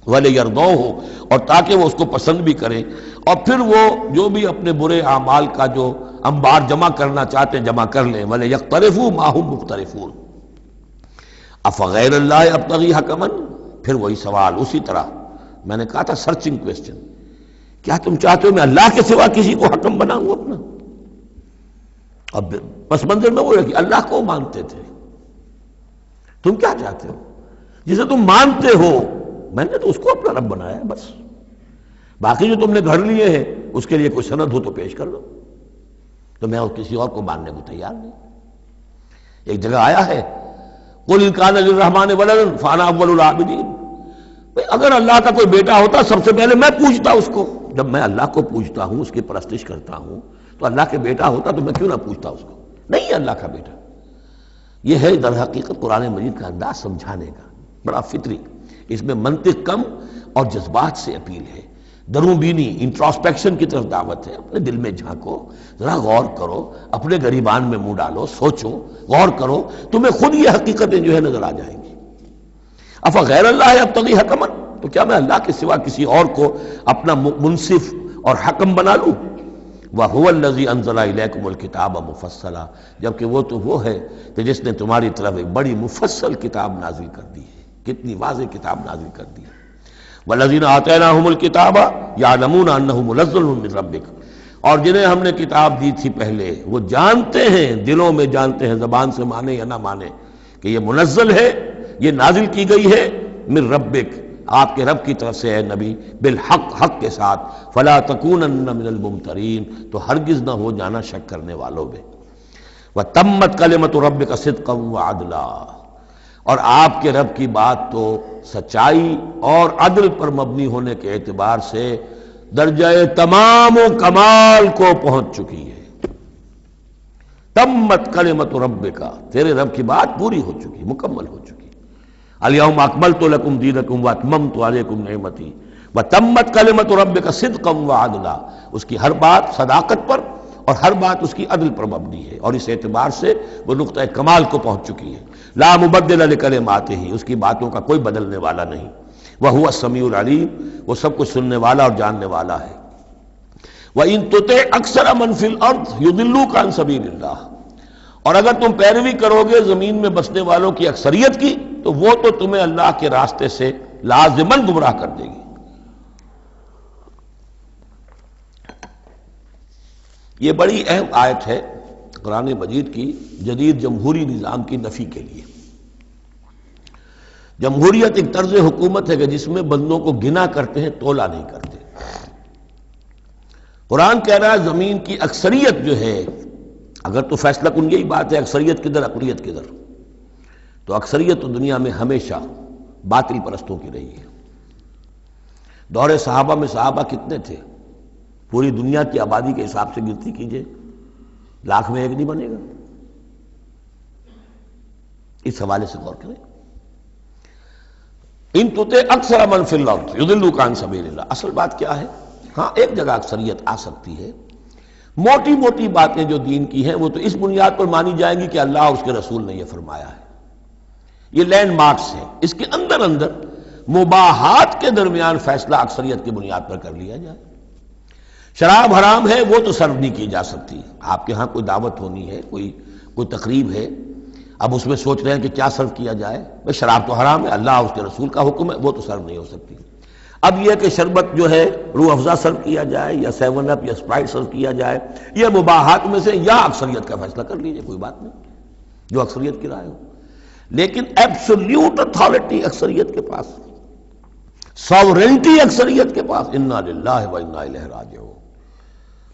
وَلِيَرْضَوْهُ، اور تاکہ وہ اس کو پسند بھی کریں، اور پھر وہ جو بھی اپنے برے اعمال کا جو انبار جمع کرنا چاہتے ہیں جمع کر لیں، وَلِيَقْتَرِفُوا مَا هُمْ مُقْتَرِفُونَ أَفَغَيْرَ اللَّهِ أَبْتَغِي حَكَمًا، پھر وہی سوال اسی طرح میں نے کہا تھا، سرچنگ کویسچن، کیا تم چاہتے ہو میں اللہ کے سوا کسی کو حکم بناؤں اپنا؟ اب پس منظر میں وہ ہے کہ اللہ کو مانتے تھے، تم کیا چاہتے ہو؟ جسے تم مانتے ہو میں نے تو اس کو اپنا رب بنایا ہے، بس باقی جو تم نے گھڑ لیے ہیں اس کے لیے کوئی سند ہو تو پیش کر دو، تو میں کسی اور کو ماننے کو تیار نہیں۔ ایک جگہ آیا ہے قُلْ إِنْ كَانَ لِلرَّحْمَٰنِ وَلَدٌ فَأَنَا أَوَّلُ الْعَابِدِينَ، اگر اللہ کا کوئی بیٹا ہوتا سب سے پہلے میں پوجتا اس کو۔ جب میں اللہ کو پوجتا ہوں، اس کی پرستش کرتا ہوں، تو اللہ کے بیٹا ہوتا تو میں کیوں نہ پوجتا اس کو؟ نہیں ہے اللہ کا بیٹا۔ یہ ہے در حقیقت قرآن مجید کا انداز سمجھانے کا، بڑا فطری، اس میں منطق کم اور جذبات سے اپیل ہے، درون بینی، انٹراسپیکشن کی طرف دعوت ہے۔ اپنے دل میں جھانکو، ذرا غور کرو، اپنے گریبان میں منہ ڈالو، سوچو، غور کرو، تمہیں خود یہ حقیقتیں جو ہے نظر آ جائیں گی۔ افغیر اللہ ابتغی حکما، تو کیا میں اللہ کے سوا کسی اور کو اپنا منصف اور حکم بنا لوں؟ وَهُوَ الَّذِي أَنزَلَ إِلَيْكُمُ الْكِتَابَ مُفَصَّلًا، جبکہ وہ تو وہ ہے کہ جس نے تمہاری طرف ایک بڑی مفصل کتاب نازل کر دی ہے، کتنی واضح کتاب نازل کر دی ہے۔ وَالَّذِينَ آتَيْنَاهُمُ الْكِتَابَ يَعْلَمُونَ أَنَّهُ مُنَزَّلٌ مِّن رَّبِّكَ، اور جنہیں ہم نے کتاب دی تھی پہلے وہ جانتے ہیں، دلوں میں جانتے ہیں، زبان سے مانے یا نہ مانے، کہ یہ منزل ہے، یہ نازل کی گئی ہے من ربک، آپ کے رب کی طرف سے ہے نبی، بالحق، حق کے ساتھ، فلا تکونن من الممترین، تو ہرگز نہ ہو جانا شک کرنے والوں میں۔ وتمت کلمۃ ربک صدقا وعدلا، اور آپ کے رب کی بات تو سچائی اور عدل پر مبنی ہونے کے اعتبار سے درجہ تمام و کمال کو پہنچ چکی ہے۔ تمت کلمۃ ربک، تیرے رب کی بات پوری ہو چکی، مکمل ہو چکی۔ الیوم اکملت لکم دینکم واتممت علیکم نعمتی وتمت کلمۃ ربک صدقا وعدلا، اس کی ہر بات صداقت پر اور ہر بات اس کی عدل پر مبنی ہے، اور اس اعتبار سے وہ نقطہ کمال کو پہنچ چکی ہے۔ لا مبدل لکلماتہ، اس کی باتوں کا کوئی بدلنے والا نہیں۔ وہو السمیع العلیم، وہ سب کچھ سننے والا اور جاننے والا ہے۔ وَإِن تُطِعْ أَكْثَرَ مَنْ فِي الْأَرْضِ يُضِلُّوكَ عَنْ سَبِيلِ اللَّهِ، اور اگر تم پیروی کرو گے زمین میں بسنے والوں کی اکثریت کی، تو وہ تو تمہیں اللہ کے راستے سے لازماً گمراہ کر دے گی۔ یہ بڑی اہم آیت ہے قرآن مجید کی جدید جمہوری نظام کی نفی کے لیے۔ جمہوریت ایک طرز حکومت ہے کہ جس میں بندوں کو گنا کرتے ہیں، تولا نہیں کرتے۔ قرآن کہہ رہا ہے زمین کی اکثریت جو ہے، اگر تو فیصلہ کن یہی بات ہے اکثریت کدھر اقلیت کدھر، تو اکثریت تو دنیا میں ہمیشہ باطل پرستوں کی رہی ہے۔ دور صحابہ میں صحابہ کتنے تھے؟ پوری دنیا کی آبادی کے حساب سے گنتی کیجئے، لاکھ میں ایک نہیں بنے گا۔ اس حوالے سے غور کریں۔ ان تطع اکثر من فی الارض یضلوک عن سبیل اللہ، اصل بات کیا ہے؟ ہاں ایک جگہ اکثریت آ سکتی ہے، موٹی موٹی باتیں جو دین کی ہیں وہ تو اس بنیاد پر مانی جائیں گی کہ اللہ اور اس کے رسول نے یہ فرمایا ہے، یہ لینڈ مارکس ہیں۔ اس کے اندر اندر مباحات کے درمیان فیصلہ اکثریت کی بنیاد پر کر لیا جائے۔ شراب حرام ہے وہ تو سرو نہیں کی جا سکتی، آپ کے ہاں کوئی دعوت ہونی ہے، کوئی تقریب ہے، اب اس میں سوچ رہے ہیں کہ کیا سرو کیا جائے، بھئی شراب تو حرام ہے، اللہ اور اس کے رسول کا حکم ہے، وہ تو سرو نہیں ہو سکتی۔ اب یہ کہ شربت جو ہے روح افزا سرو کیا جائے یا 7 اپ یا اسپرائٹ سرو کیا جائے، یہ مباحات میں سے یا اکثریت کا فیصلہ کر لیجئے، کوئی بات نہیں، جو اکثریت کی رائے ہو۔ لیکن ایبسولوٹ اتھارٹی اکثریت کے پاس، ساورنٹی اکثریت کے پاس، انا للہ و انا الیہ راجعون۔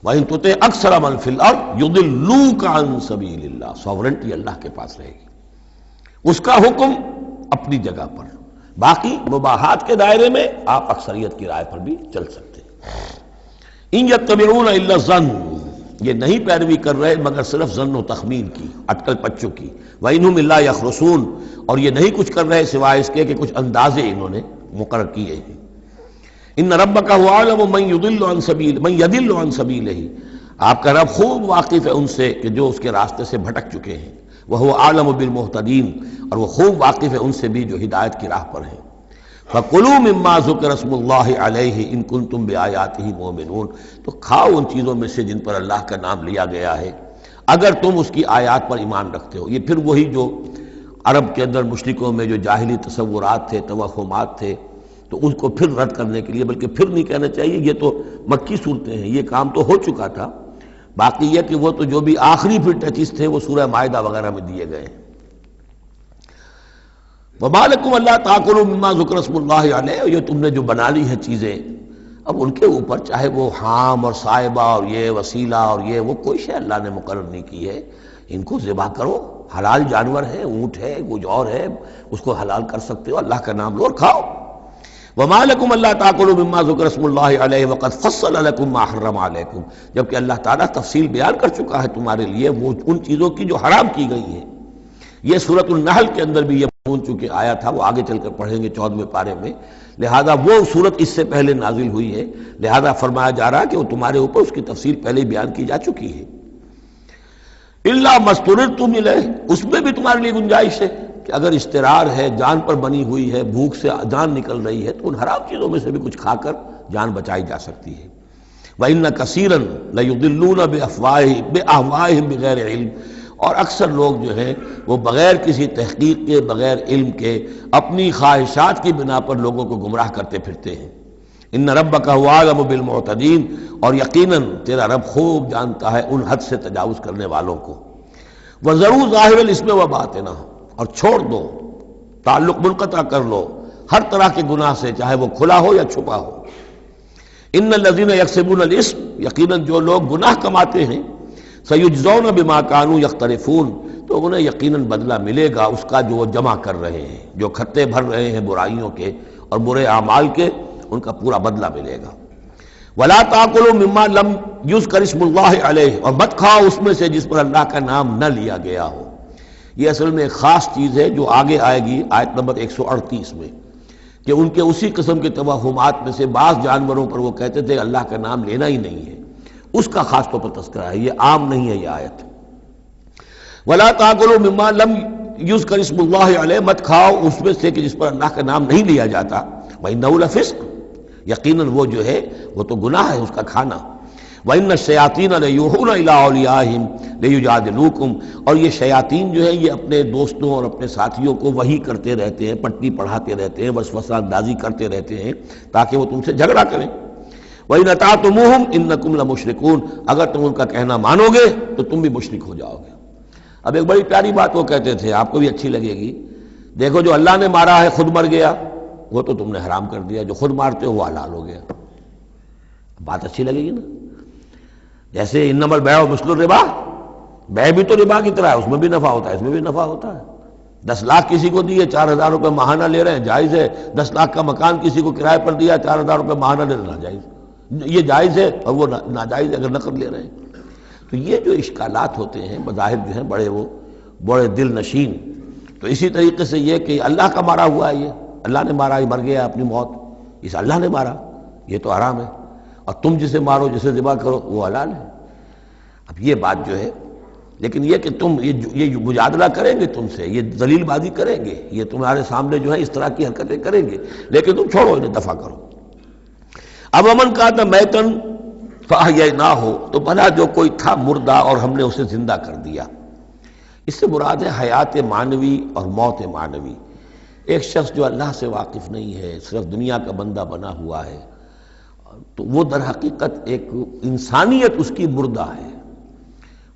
وَإِن تُطِعْ أَكْثَرَ مَن فِي الْأَرْضِ يُضِلُّوكَ عَن سَبِيلِ اللَّهِ، ساورنٹی اللہ کے پاس رہے گی، اس کا حکم اپنی جگہ پر، باقی مباحات کے دائرے میں آپ اکثریت کی رائے پر بھی چل سکتے ہیں۔ إِن يَتَّبِعُونَ إِلَّا الظَّنَّ، یہ نہیں پیروی کر رہے مگر صرف ظن و تخمین کی، اٹکل پچوں کی۔ وَإِنْهُمْ إِلَّا يَخْرُصُونَ، اور یہ نہیں کچھ کر رہے سوائے اس کے کہ کچھ اندازے انہوں نے مقرر کیے ہیں۔ ان ربک هو اعلم من يضل عن سبیل من يضل عن سبیلہ، آپ کا رب خوب واقف ہے ان سے کہ جو اس کے راستے سے بھٹک چکے ہیں۔ وهو اعلم بالمہتدین، اور وہ خوب واقف ہے ان سے بھی جو ہدایت کی راہ پر ہیں۔ فَكُلُوا مِمَّا ذُكِرَ اسْمُ اللَّهِ عَلَيْهِ إِن كُنتُم بِآيَاتِهِ مُؤْمِنُونَ، تو کھاؤ ان چیزوں میں سے جن پر اللہ کا نام لیا گیا ہے اگر تم اس کی آیات پر ایمان رکھتے ہو۔ یہ پھر وہی جو عرب کے اندر مشرکوں میں جو جاہلی تصورات تھے، توہمات تھے، تو اس کو پھر رد کرنے کے لیے، بلکہ پھر نہیں کہنا چاہیے، یہ تو مکی صورتیں ہیں، یہ کام تو ہو چکا تھا، باقی یہ کہ وہ تو جو بھی آخری پھر ٹچز تھے وہ سورہ مائدہ وغیرہ میں دیے گئے ہیں۔ وَمَا لَكُمْ أَلَّا تَأْكُلُوا مِمَّا ذُكِرَ اسْمُ اللَّهِ عَلَيْهِ، یہ تم نے جو بنا لی ہیں چیزیں، اب ان کے اوپر چاہے وہ حام اور صائبہ اور یہ وسیلہ اور یہ وہ کوئی شے اللہ نے مقرر نہیں کی ہے، ان کو ذبح کرو، حلال جانور ہے، اونٹ ہے، کچھ اور ہے، اس کو حلال کر سکتے ہو، اللہ کا نام لو اور کھاؤ۔ وَمَا لَكُمْ أَلَّا تَأْكُلُوا مِمَّا ذُكِرَ اسْمُ اللَّهِ عَلَيْهِ وَقَدْ فَصَّلَ لَكُم مَّا حَرَّمَ عَلَيْكُمْ، جبکہ اللہ تعالیٰ تفصیل بیان کر چکا ہے تمہارے لیے وہ ان چیزوں کی جو حرام کی گئی ہیں۔ یہ سورۃ النحل کے اندر بھی یہ مضمون چونکہ آیا تھا، وہ آگے چل کر پڑھیں گے 14ویں پارے میں، لہذا وہ صورت اس سے پہلے نازل ہوئی ہے، لہذا فرمایا جا رہا کہ وہ تمہارے اوپر اس کی تفصیل پہلے ہی بیان کی جا چکی ہے۔ إِلَّا مَا اضْطُرِرْتُمْ إِلَيْهِ، اس میں بھی تمہارے لیے گنجائش ہے کہ اگر اضطرار ہے، جان پر بنی ہوئی ہے، بھوک سے جان نکل رہی ہے، تو ان حرام چیزوں میں سے بھی کچھ کھا کر جان بچائی جا سکتی ہے۔ وَإِنَّ كَثِيرًا لَيُضِلُّونَ بِأَهْوَائِهِمْ بِغَيْرِ عِلْمٍ، اور اکثر لوگ جو ہیں وہ بغیر کسی تحقیق کے، بغیر علم کے، اپنی خواہشات کی بنا پر لوگوں کو گمراہ کرتے پھرتے ہیں۔ ان ربک هو اعلم بالمعتدین، اور یقیناً تیرا رب خوب جانتا ہے ان حد سے تجاوز کرنے والوں کو۔ وَذَرُوا ظَاهِرَ الْإِثْمِ وَبَاطِنَهُ، اور چھوڑ دو، تعلق منقطع کر لو ہر طرح کے گناہ سے، چاہے وہ کھلا ہو یا چھپا ہو۔ ان الذین یکسبون الاسم، یقیناً جو لوگ گناہ کماتے ہیں، سیجزون بما کانوا یقترفون، تو انہیں یقیناً بدلہ ملے گا اس کا جو وہ جمع کر رہے ہیں، جو کھتے بھر رہے ہیں برائیوں کے اور برے اعمال کے، ان کا پورا بدلہ ملے گا۔ ولا تاکلوا مما لم یذکر اسم اللہ علیہ، اور مت کھاؤ اس میں سے جس پر اللہ کا نام نہ لیا گیا ہو۔ یہ اصل میں ایک خاص چیز ہے جو آگے آئے گی آیت نمبر 138 میں، کہ ان کے اسی قسم کے توہمات میں سے بعض جانوروں پر وہ کہتے تھے اللہ کا نام لینا ہی نہیں ہے، اس کا خاص طور پر تذکرہ ہے، یہ عام نہیں ہے یہ آیت۔ ولا تاکلوا مما لم یذکر اسم اللہ علیہ، مت کھاؤ اس میں سے کہ جس پر اللہ کا نام نہیں لیا جاتا۔ وَإِنَّهُ لَفِسْقٌ، یقیناً وہ جو ہے وہ تو گناہ ہے اس کا کھانا۔ وَإِنَّ الشَّيَاطِينَ لَيُوحُونَ إِلَىٰ أَوْلِيَائِهِمْ لِيُجَادِلُوكُمْ، اور یہ شیاطین جو ہیں یہ اپنے دوستوں اور اپنے ساتھیوں کو وحی کرتے رہتے ہیں، پٹی پڑھاتے رہتے ہیں، وسوسہ اندازی کرتے رہتے ہیں تاکہ وہ تم سے جھگڑا کریں۔ وَإِنْ أَطَعْتُمُوهُمْ إِنَّكُمْ لَمُشْرِكُونَ، اگر تم ان کا کہنا مانو گے تو تم بھی مشرک ہو جاؤ گے۔ اب ایک بڑی پیاری بات وہ کہتے تھے، آپ کو بھی اچھی لگے گی، دیکھو جو اللہ نے مارا ہے خود مر گیا، وہ تو تم نے حرام کر دیا، جو خود مارتے ہو وہ حلال ہو گیا۔ بات اچھی لگے گی نا؟ جیسے انما البیع مثل الربا، بیع بھی تو ربا کی طرح ہے، اس میں بھی نفع ہوتا ہے، اس میں بھی نفع ہوتا ہے۔ 10 لاکھ کسی کو دیے، 4,000 روپے ماہانہ لے رہے ہیں، جائز ہے۔ 10 لاکھ کا مکان کسی کو کرائے پر دیا، 4,000 روپے ماہانہ لے لینا جائز، یہ جائز ہے اور وہ ناجائز اگر نقل لے رہے ہیں۔ تو یہ جو اشکالات ہوتے ہیں بظاہر جو ہیں بڑے دل نشین، تو اسی طریقے سے یہ کہ اللہ کا مارا ہوا ہے، یہ اللہ نے مارا، یہ مر گیا اپنی موت، اس اللہ نے مارا، یہ تو حرام ہے، اور تم جسے مارو جسے ذبح کرو وہ حلال ہے۔ اب یہ بات جو ہے، لیکن یہ کہ تم یہ مجادلہ کریں گے تم سے، یہ دلیل بازی کریں گے، یہ تمہارے سامنے جو ہے اس طرح کی حرکتیں کریں گے، لیکن تم چھوڑو انہیں، دفع کرو۔ اب امن کا تھا میتن فاحییناہ، تو بھلا جو کوئی تھا مردہ اور ہم نے اسے زندہ کر دیا۔ اس سے مراد ہے حیات معنوی اور موت معنوی۔ ایک شخص جو اللہ سے واقف نہیں ہے، صرف دنیا کا بندہ بنا ہوا ہے، تو وہ در حقیقت ایک انسانیت اس کی مردہ ہے،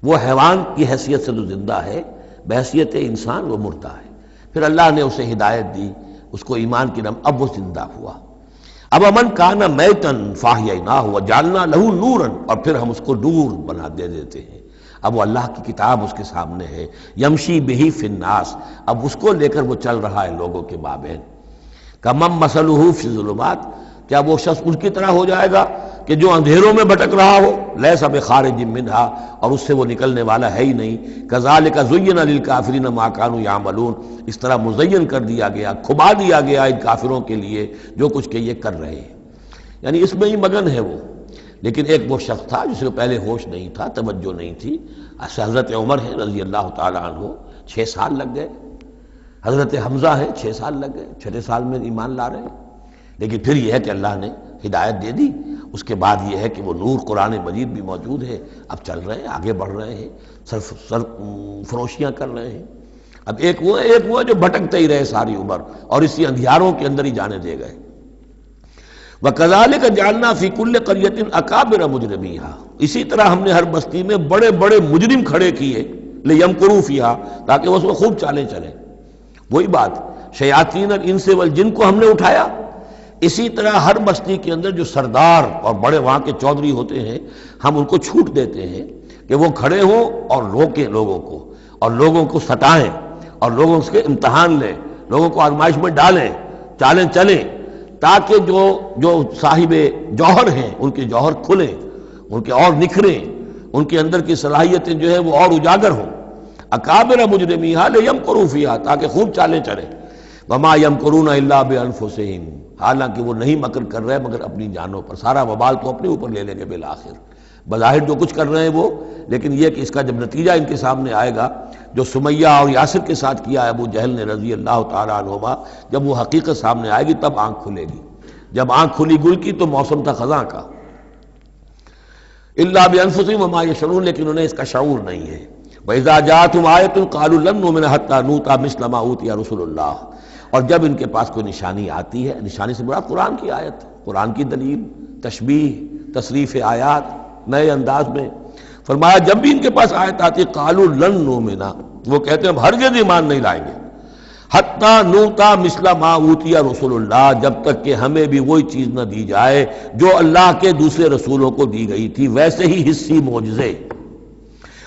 وہ حیوان کی حیثیت سے جو زندہ ہے، بحیثیت انسان وہ مردہ ہے۔ پھر اللہ نے اسے ہدایت دی، اس کو ایمان کی نعمت، اب وہ زندہ ہوا۔ اب امن کان میتن فاحییناہ وجعلنا لہ نورا، اور پھر ہم اس کو نور بنا دے دیتے ہیں۔ اب وہ اللہ کی کتاب اس کے سامنے ہے، یمشی بہ فی الناس، اب اس کو لے کر وہ چل رہا ہے لوگوں کے مابین۔ کمن مثلہ فی الظلمات، کیا وہ شخص ان کی طرح ہو جائے گا کہ جو اندھیروں میں بھٹک رہا ہو، لیس بخارج منہا، اور اس سے وہ نکلنے والا ہے ہی نہیں۔ کذالک زین للکافرین ما کانوا یعملون، اس طرح مزین کر دیا گیا، کھبا دیا گیا ان کافروں کے لیے جو کچھ کہ یہ کر رہے ہیں، یعنی اس میں ہی مگن ہے وہ۔ لیکن ایک وہ شخص تھا جس کو پہلے ہوش نہیں تھا، توجہ نہیں تھی، حضرت عمر ہے رضی اللہ تعالی عنہ، 6 سال لگ گئے۔ حضرت حمزہ ہے، 6 سال لگ گئے، 6 سال میں ایمان لا رہے ہیں۔ لیکن پھر یہ ہے کہ اللہ نے ہدایت دے دی، اس کے بعد یہ ہے کہ وہ نور قرآن مجید بھی موجود ہے، اب چل رہے ہیں، آگے بڑھ رہے ہیں، سر فروشیاں کر رہے ہیں۔ اب ایک وہ ہے جو بھٹکتے ہی رہے ساری عمر اور اسی اندھیاروں کے اندر ہی جانے دے گئے۔ وَكَذَلِكَ جَعَلْنَا فِي كُلِّ قَرْيَةٍ أَكَابِرَ مُجْرِمِيهَا، اسی طرح ہم نے ہر بستی میں بڑے بڑے مجرم کھڑے کیے، لِيَمْكُرُوا فِيهَا، تاکہ وہ اس میں خوب چالیں چلیں۔ وہی بات، شیاطین الانس والجن کو ہم نے اٹھایا، اسی طرح ہر بستی کے اندر جو سردار اور بڑے وہاں کے چودھری ہوتے ہیں، ہم ان کو چھوٹ دیتے ہیں کہ وہ کھڑے ہوں اور روکیں لوگوں کو، اور لوگوں کو ستائیں، اور لوگوں سے امتحان لیں، لوگوں کو آزمائش میں ڈالیں، چالیں چلیں، تاکہ جو صاحب جوہر ہیں ان کے جوہر کھلیں، ان کے اور نکھریں، ان کے اندر کی صلاحیتیں جو ہے وہ اور اجاگر ہوں۔ اکابر مجرمیہا لیمکروا فیہا، تاکہ خوب چالیں چلیں۔ وما یمکرون الا بانفسہم، حالانکہ وہ نہیں مکر کر رہے مگر اپنی جانوں پر، سارا وبال تو اپنے اوپر لے لیں گے بالآخر۔ بظاہر جو کچھ کر رہے ہیں وہ، لیکن یہ کہ اس کا جب نتیجہ ان کے سامنے آئے گا، جو سمیہ اور یاسر کے ساتھ کیا ہے ابو جہل نے رضی اللہ تعالیٰ عنہما، جب وہ حقیقت سامنے آئے گی تب آنکھ کھلے گی۔ جب آنکھ کھلی گل کی تو موسم تھا خزاں کا۔ الا بانفسہم وما یشعرون، لیکن انہیں اس کا شعور نہیں ہے۔ وَإِذَا جَاءَتْهُمْ آیَةٌ قَالُوا لَن نُؤْمِنَ حَتَّىٰ نُؤْتَىٰ مِثْلَ مَا أُوتِیَ رُسُلُ اللَّهِ، اور جب ان کے پاس کوئی نشانی آتی ہے، نشانی سے مراد قرآن کی آیت، قرآن کی دلیل، تشبیہ، تصریف آیات نئے انداز میں، فرمایا جب بھی ان کے پاس آیت آتی قالوا لن نؤمن، وہ کہتے ہیں ہم ہرگز ایمان نہیں لائیں گے، حتیٰ نؤتیٰ مثل ما اوتی رسول اللہ، جب تک کہ ہمیں بھی وہی چیز نہ دی جائے جو اللہ کے دوسرے رسولوں کو دی گئی تھی، ویسے ہی حصی معجزے۔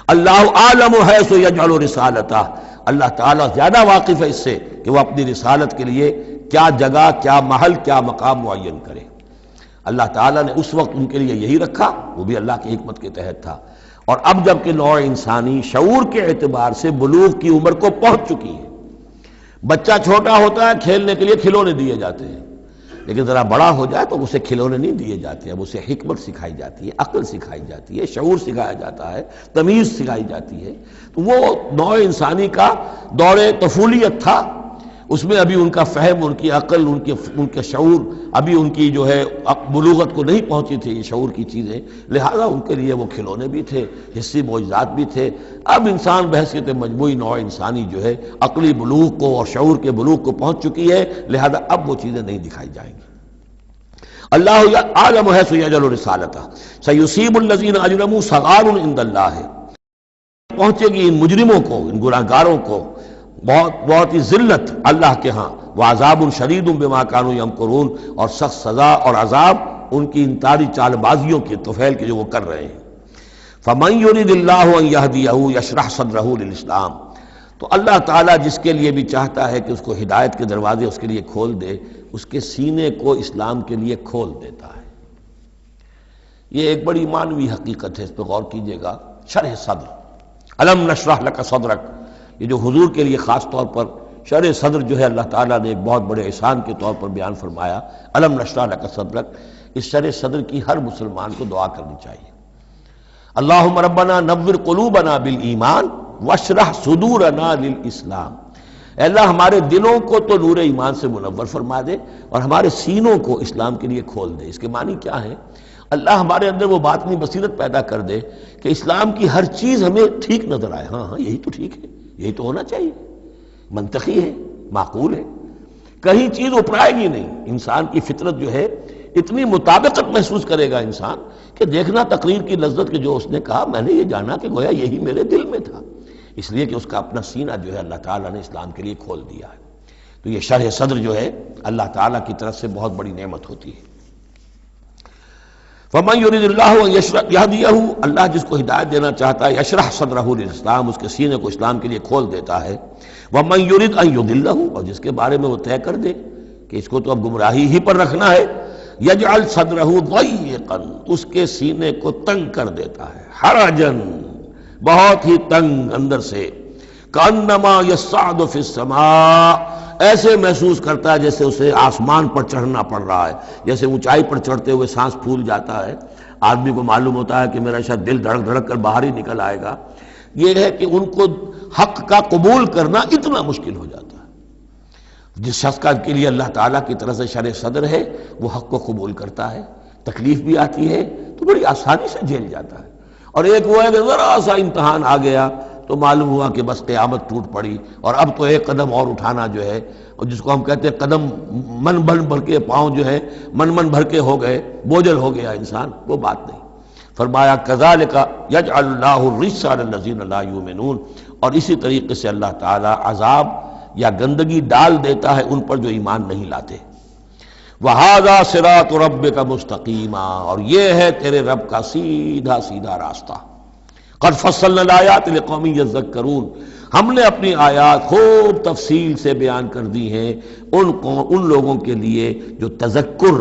اللہ عالم حیث یجعل رسالتہ، اللہ تعالیٰ زیادہ واقف ہے اس سے کہ وہ اپنی رسالت کے لیے کیا جگہ، کیا محل، کیا مقام معین کرے۔ اللہ تعالیٰ نے اس وقت ان کے لیے یہی رکھا، وہ بھی اللہ کی حکمت کے تحت تھا، اور اب جب کہ نوع انسانی شعور کے اعتبار سے بلوغ کی عمر کو پہنچ چکی ہے، بچہ چھوٹا ہوتا ہے کھیلنے کے لیے کھلونے دیے جاتے ہیں، لیکن ذرا بڑا ہو جائے تو اسے کھلونے نہیں دیے جاتے، اب اسے حکمت سکھائی جاتی ہے، عقل سکھائی جاتی ہے، شعور سکھایا جاتا ہے، تمیز سکھائی جاتی ہے۔ تو وہ نوع انسانی کا دور طفولیت تھا، اس میں ابھی ان کا فہم، ان کی عقل، ان کے شعور ابھی ان کی جو ہے بلوغت کو نہیں پہنچی تھی یہ شعور کی چیزیں، لہذا ان کے لیے وہ کھلونے بھی تھے، حصی معجزات بھی تھے۔ اب انسان بحیثیت مجموعی نوع انسانی جو ہے عقلی بلوغ کو اور شعور کے بلوغ کو پہنچ چکی ہے، لہذا اب وہ چیزیں نہیں دکھائی جائیں گی۔ اللہ عالم حیث یجعل رسالتہ سیصیب الذین اجرموا صغار عند اللہ، پہنچے گی ان مجرموں کو، ان گناہگاروں کو بہت ہی ذلت اللہ کے ہاں، وعذاب شدید بما کانوا یمکرون، اور سخت سزا اور عذاب ان کی ان تاری چال بازیوں کے طفیل کے جو وہ کر رہے ہیں۔ فمن یرید اللہ ان یہدیہ یشرح صدرہ للاسلام، تو اللہ تعالیٰ جس کے لیے بھی چاہتا ہے کہ اس کو ہدایت کے دروازے اس کے لیے کھول دے، اس کے سینے کو اسلام کے لیے کھول دیتا ہے۔ یہ ایک بڑی معنوی حقیقت ہے، اس پہ غور کیجئے گا۔ شرح صدر، الم نشرح لک صدرک، یہ جو حضور کے لیے خاص طور پر شرح صدر جو ہے اللہ تعالیٰ نے ایک بہت بڑے احسان کے طور پر بیان فرمایا، الم نشرح لک صدرک، اس شرح صدر کی ہر مسلمان کو دعا کرنی چاہیے۔ اللہم ربنا نور قلوبنا بالایمان واشرح صدورنا للاسلام، اے اللہ ہمارے دلوں کو تو نور ایمان سے منور فرما دے اور ہمارے سینوں کو اسلام کے لیے کھول دے۔ اس کے معنی کیا ہے؟ اللہ ہمارے اندر وہ باطنی بصیرت پیدا کر دے کہ اسلام کی ہر چیز ہمیں ٹھیک نظر آئے، ہاں ہاں یہی تو ٹھیک ہے، یہی تو ہونا چاہیے، منطقی ہے، معقول ہے، کہیں چیز اپرائے گی نہیں۔ انسان کی فطرت جو ہے اتنی مطابقت محسوس کرے گا انسان کہ دیکھنا تقریر کی لذت کے جو اس نے کہا، میں نے یہ جانا کہ گویا یہی میرے دل میں تھا، اس لیے کہ اس کا اپنا سینہ جو ہے اللہ تعالیٰ نے اسلام کے لیے کھول دیا ہے۔ تو یہ شرح صدر جو ہے اللہ تعالیٰ کی طرف سے بہت بڑی نعمت ہوتی ہے۔ فَمَن يُرِدِ اللَّهُ أَن يَهْدِيَهُ، اللہ جس کو ہدایت دینا چاہتا ہے، یشرح صدرہ للاسلام، اس کے سینے کو اسلام کے لیے کھول دیتا ہے۔ وَمَن يُرِدْ أَن يُضِلَّهُ، اور جس کے بارے میں وہ طے کر دے کہ اس کو تو اب گمراہی ہی پر رکھنا ہے، یجعل صدرہ ضیقا، اس کے سینے کو تنگ کر دیتا ہے، حرجن، بہت ہی تنگ اندر سے، کأنما یصعد فی السماء، ایسے محسوس کرتا ہے جیسے اسے آسمان پر چڑھنا پڑ رہا ہے، جیسے اونچائی پر چڑھتے ہوئے سانس پھول جاتا ہے، آدمی کو معلوم ہوتا ہے کہ میرا شاید دل دھڑک دھڑک کر باہر ہی نکل آئے گا۔ یہ ہے کہ ان کو حق کا قبول کرنا اتنا مشکل ہو جاتا ہے۔ جس شخص کا کے لیے اللہ تعالیٰ کی طرف سے شرح صدر ہے وہ حق کو قبول کرتا ہے، تکلیف بھی آتی ہے تو بڑی آسانی سے جھیل جاتا ہے، اور ایک وہ ہے کہ ذرا سا امتحان آ گیا تو معلوم ہوا کہ بس قیامت ٹوٹ پڑی، اور اب تو ایک قدم اور اٹھانا جو ہے، اور جس کو ہم کہتے ہیں قدم من بھر کے پاؤں جو ہے من بھر کے ہو گئے، بوجھل ہو گیا انسان، وہ بات نہیں۔ فرمایا کذالک یجعل اللہ الرجس علی الذین لا یؤمنون، اور اسی طریقے سے اللہ تعالیٰ عذاب یا گندگی ڈال دیتا ہے ان پر جو ایمان نہیں لاتے۔ وَهَذَا صِرَاطُ رَبِّكَ مُسْتَقِيمًا، اور یہ ہے تیرے رب کا سیدھا سیدھا راستہ۔ قَدْ فَصَّلْنَا الْآيَاتِ لِقَوْمٍ يَذَّكَّرُونَ، ہم نے اپنی آیات خوب تفصیل سے بیان کر دی ہیں ان لوگوں کے لیے جو تذکر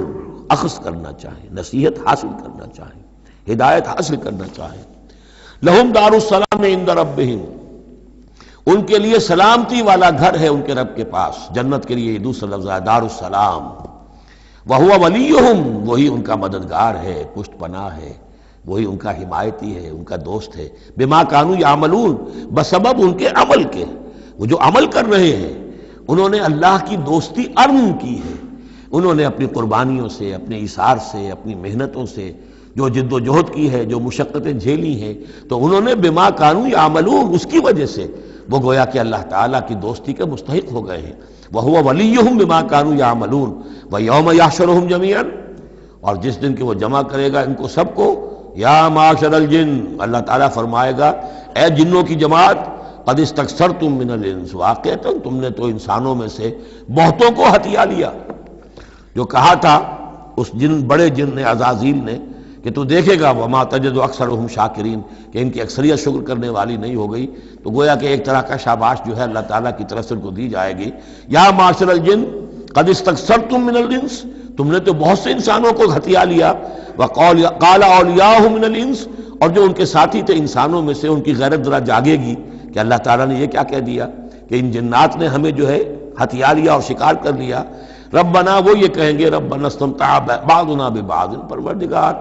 اخذ کرنا چاہیں، نصیحت حاصل کرنا چاہیں، ہدایت حاصل کرنا چاہیں۔ لَهُمْ دَارُ السَّلَامِ عِندَ رَبِّهِمْ، ان کے لیے سلامتی والا گھر ہے ان کے رب کے پاس۔ جنت کے لیے یہ دوسرا لفظ ہے دار السلام۔ وَهُوَ وَلِيُّهُمْ، وہی ان کا مددگار ہے، پشت پناہ ہے، وہی ان کا حمایتی ہے، ان کا دوست ہے۔ بما كانوا يعملون، بسبب ان کے عمل کے، وہ جو عمل کر رہے ہیں انہوں نے اللہ کی دوستی ارن کی ہے، انہوں نے اپنی قربانیوں سے، اپنے ایثار سے، اپنی محنتوں سے جو جد و جہد کی ہے، جو مشقتیں جھیلی ہیں، تو انہوں نے بما كانوا يعملون، اس کی وجہ سے وہ گویا کہ اللہ تعالیٰ کی دوستی کے مستحق ہو گئے ہیں۔ وَهُوَ وَلِيُّهُمْ بِمَا كَانُوا يَعْمَلُونَ وَيَوْمَ يَحْشُرُهُمْ جَمِيعًا، اور جس دن کہ وہ جمع کرے گا ان کو سب کو، یا معاشر الجن، اللہ تعالیٰ فرمائے گا اے جنوں کی جماعت، قد استکثرتم من الانس، واقعتاً تم نے تو انسانوں میں سے بہتوں کو ہتھیا لیا۔ جو کہا تھا اس بڑے جن نے، عزازیل نے، کہ تو دیکھے گا وما تجد اکثرهم شاکرین، کہ ان کی اکثریت شکر کرنے والی نہیں ہو گئی، تو گویا کہ ایک طرح کا شاباش جو ہے اللہ تعالیٰ کی طرف سے ان کو دی جائے گی۔ یا معاشر الجن قد استکثرتم من الانس، تم نے تو بہت سے انسانوں کو ہتھیا لیا۔ وقال اولیاء من الانس، اور جو ان کے ساتھی تھے انسانوں میں سے، ان کی غیرت ذرا جاگے گی کہ اللہ تعالیٰ نے یہ کیا کہہ دیا کہ ان جنات نے ہمیں جو ہے ہتھیا لیا اور شکار کر لیا۔ ربنا، وہ یہ کہیں گے ربنا استمتع بعضنا ببعض، پروردگار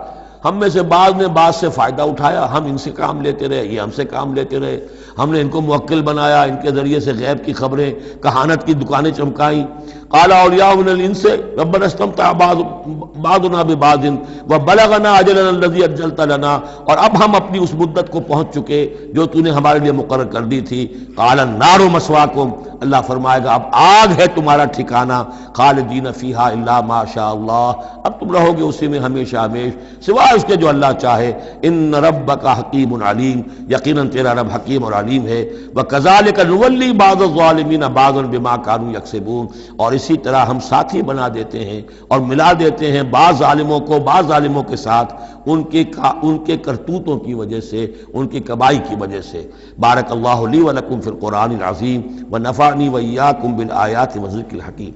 ہم میں سے بعض نے بعض سے فائدہ اٹھایا، ہم ان سے کام لیتے رہے، یہ ہم سے کام لیتے رہے، ہم نے ان کو موکل بنایا، ان کے ذریعے سے غیب کی خبریں، کہانت کی دکانیں چمکائیں۔ قال اولیاء من الانس ربنا استمتع بعضنا ببعض وبلغنا اجلنا الذي اجلت لنا، اور اب ہم اپنی اس مدت کو پہنچ چکے جو تو نے ہمارے لیے مقرر کر دی تھی۔ قال النار مسواکم، اللہ فرمائے گا اب آگ ہے تمہارا ٹھکانہ، خالدین فیہا الا ما شاء اللہ، اب تم رہو گے اسی میں ہمیشہ ہمیشہ سوائے اس کے جو اللہ چاہے۔ ان ربک حکیم علیم، یقیناً تیرا رب حکیم اور علیم ہے۔ وکذالک نولی بعض الظالمین بعضا بما كانوا یکسبون، اور اسی طرح ہم ساتھی بنا دیتے ہیں اور ملا دیتے ہیں بعض ظالموں کو بعض ظالموں کے ساتھ ان کے کرتوتوں کی وجہ سے، ان کی کبائی کی وجہ سے۔ بارک اللہ لی ولکم فی القرآن العظیم ونفعنی وإیاکم بالآیات والذکر الحکیم۔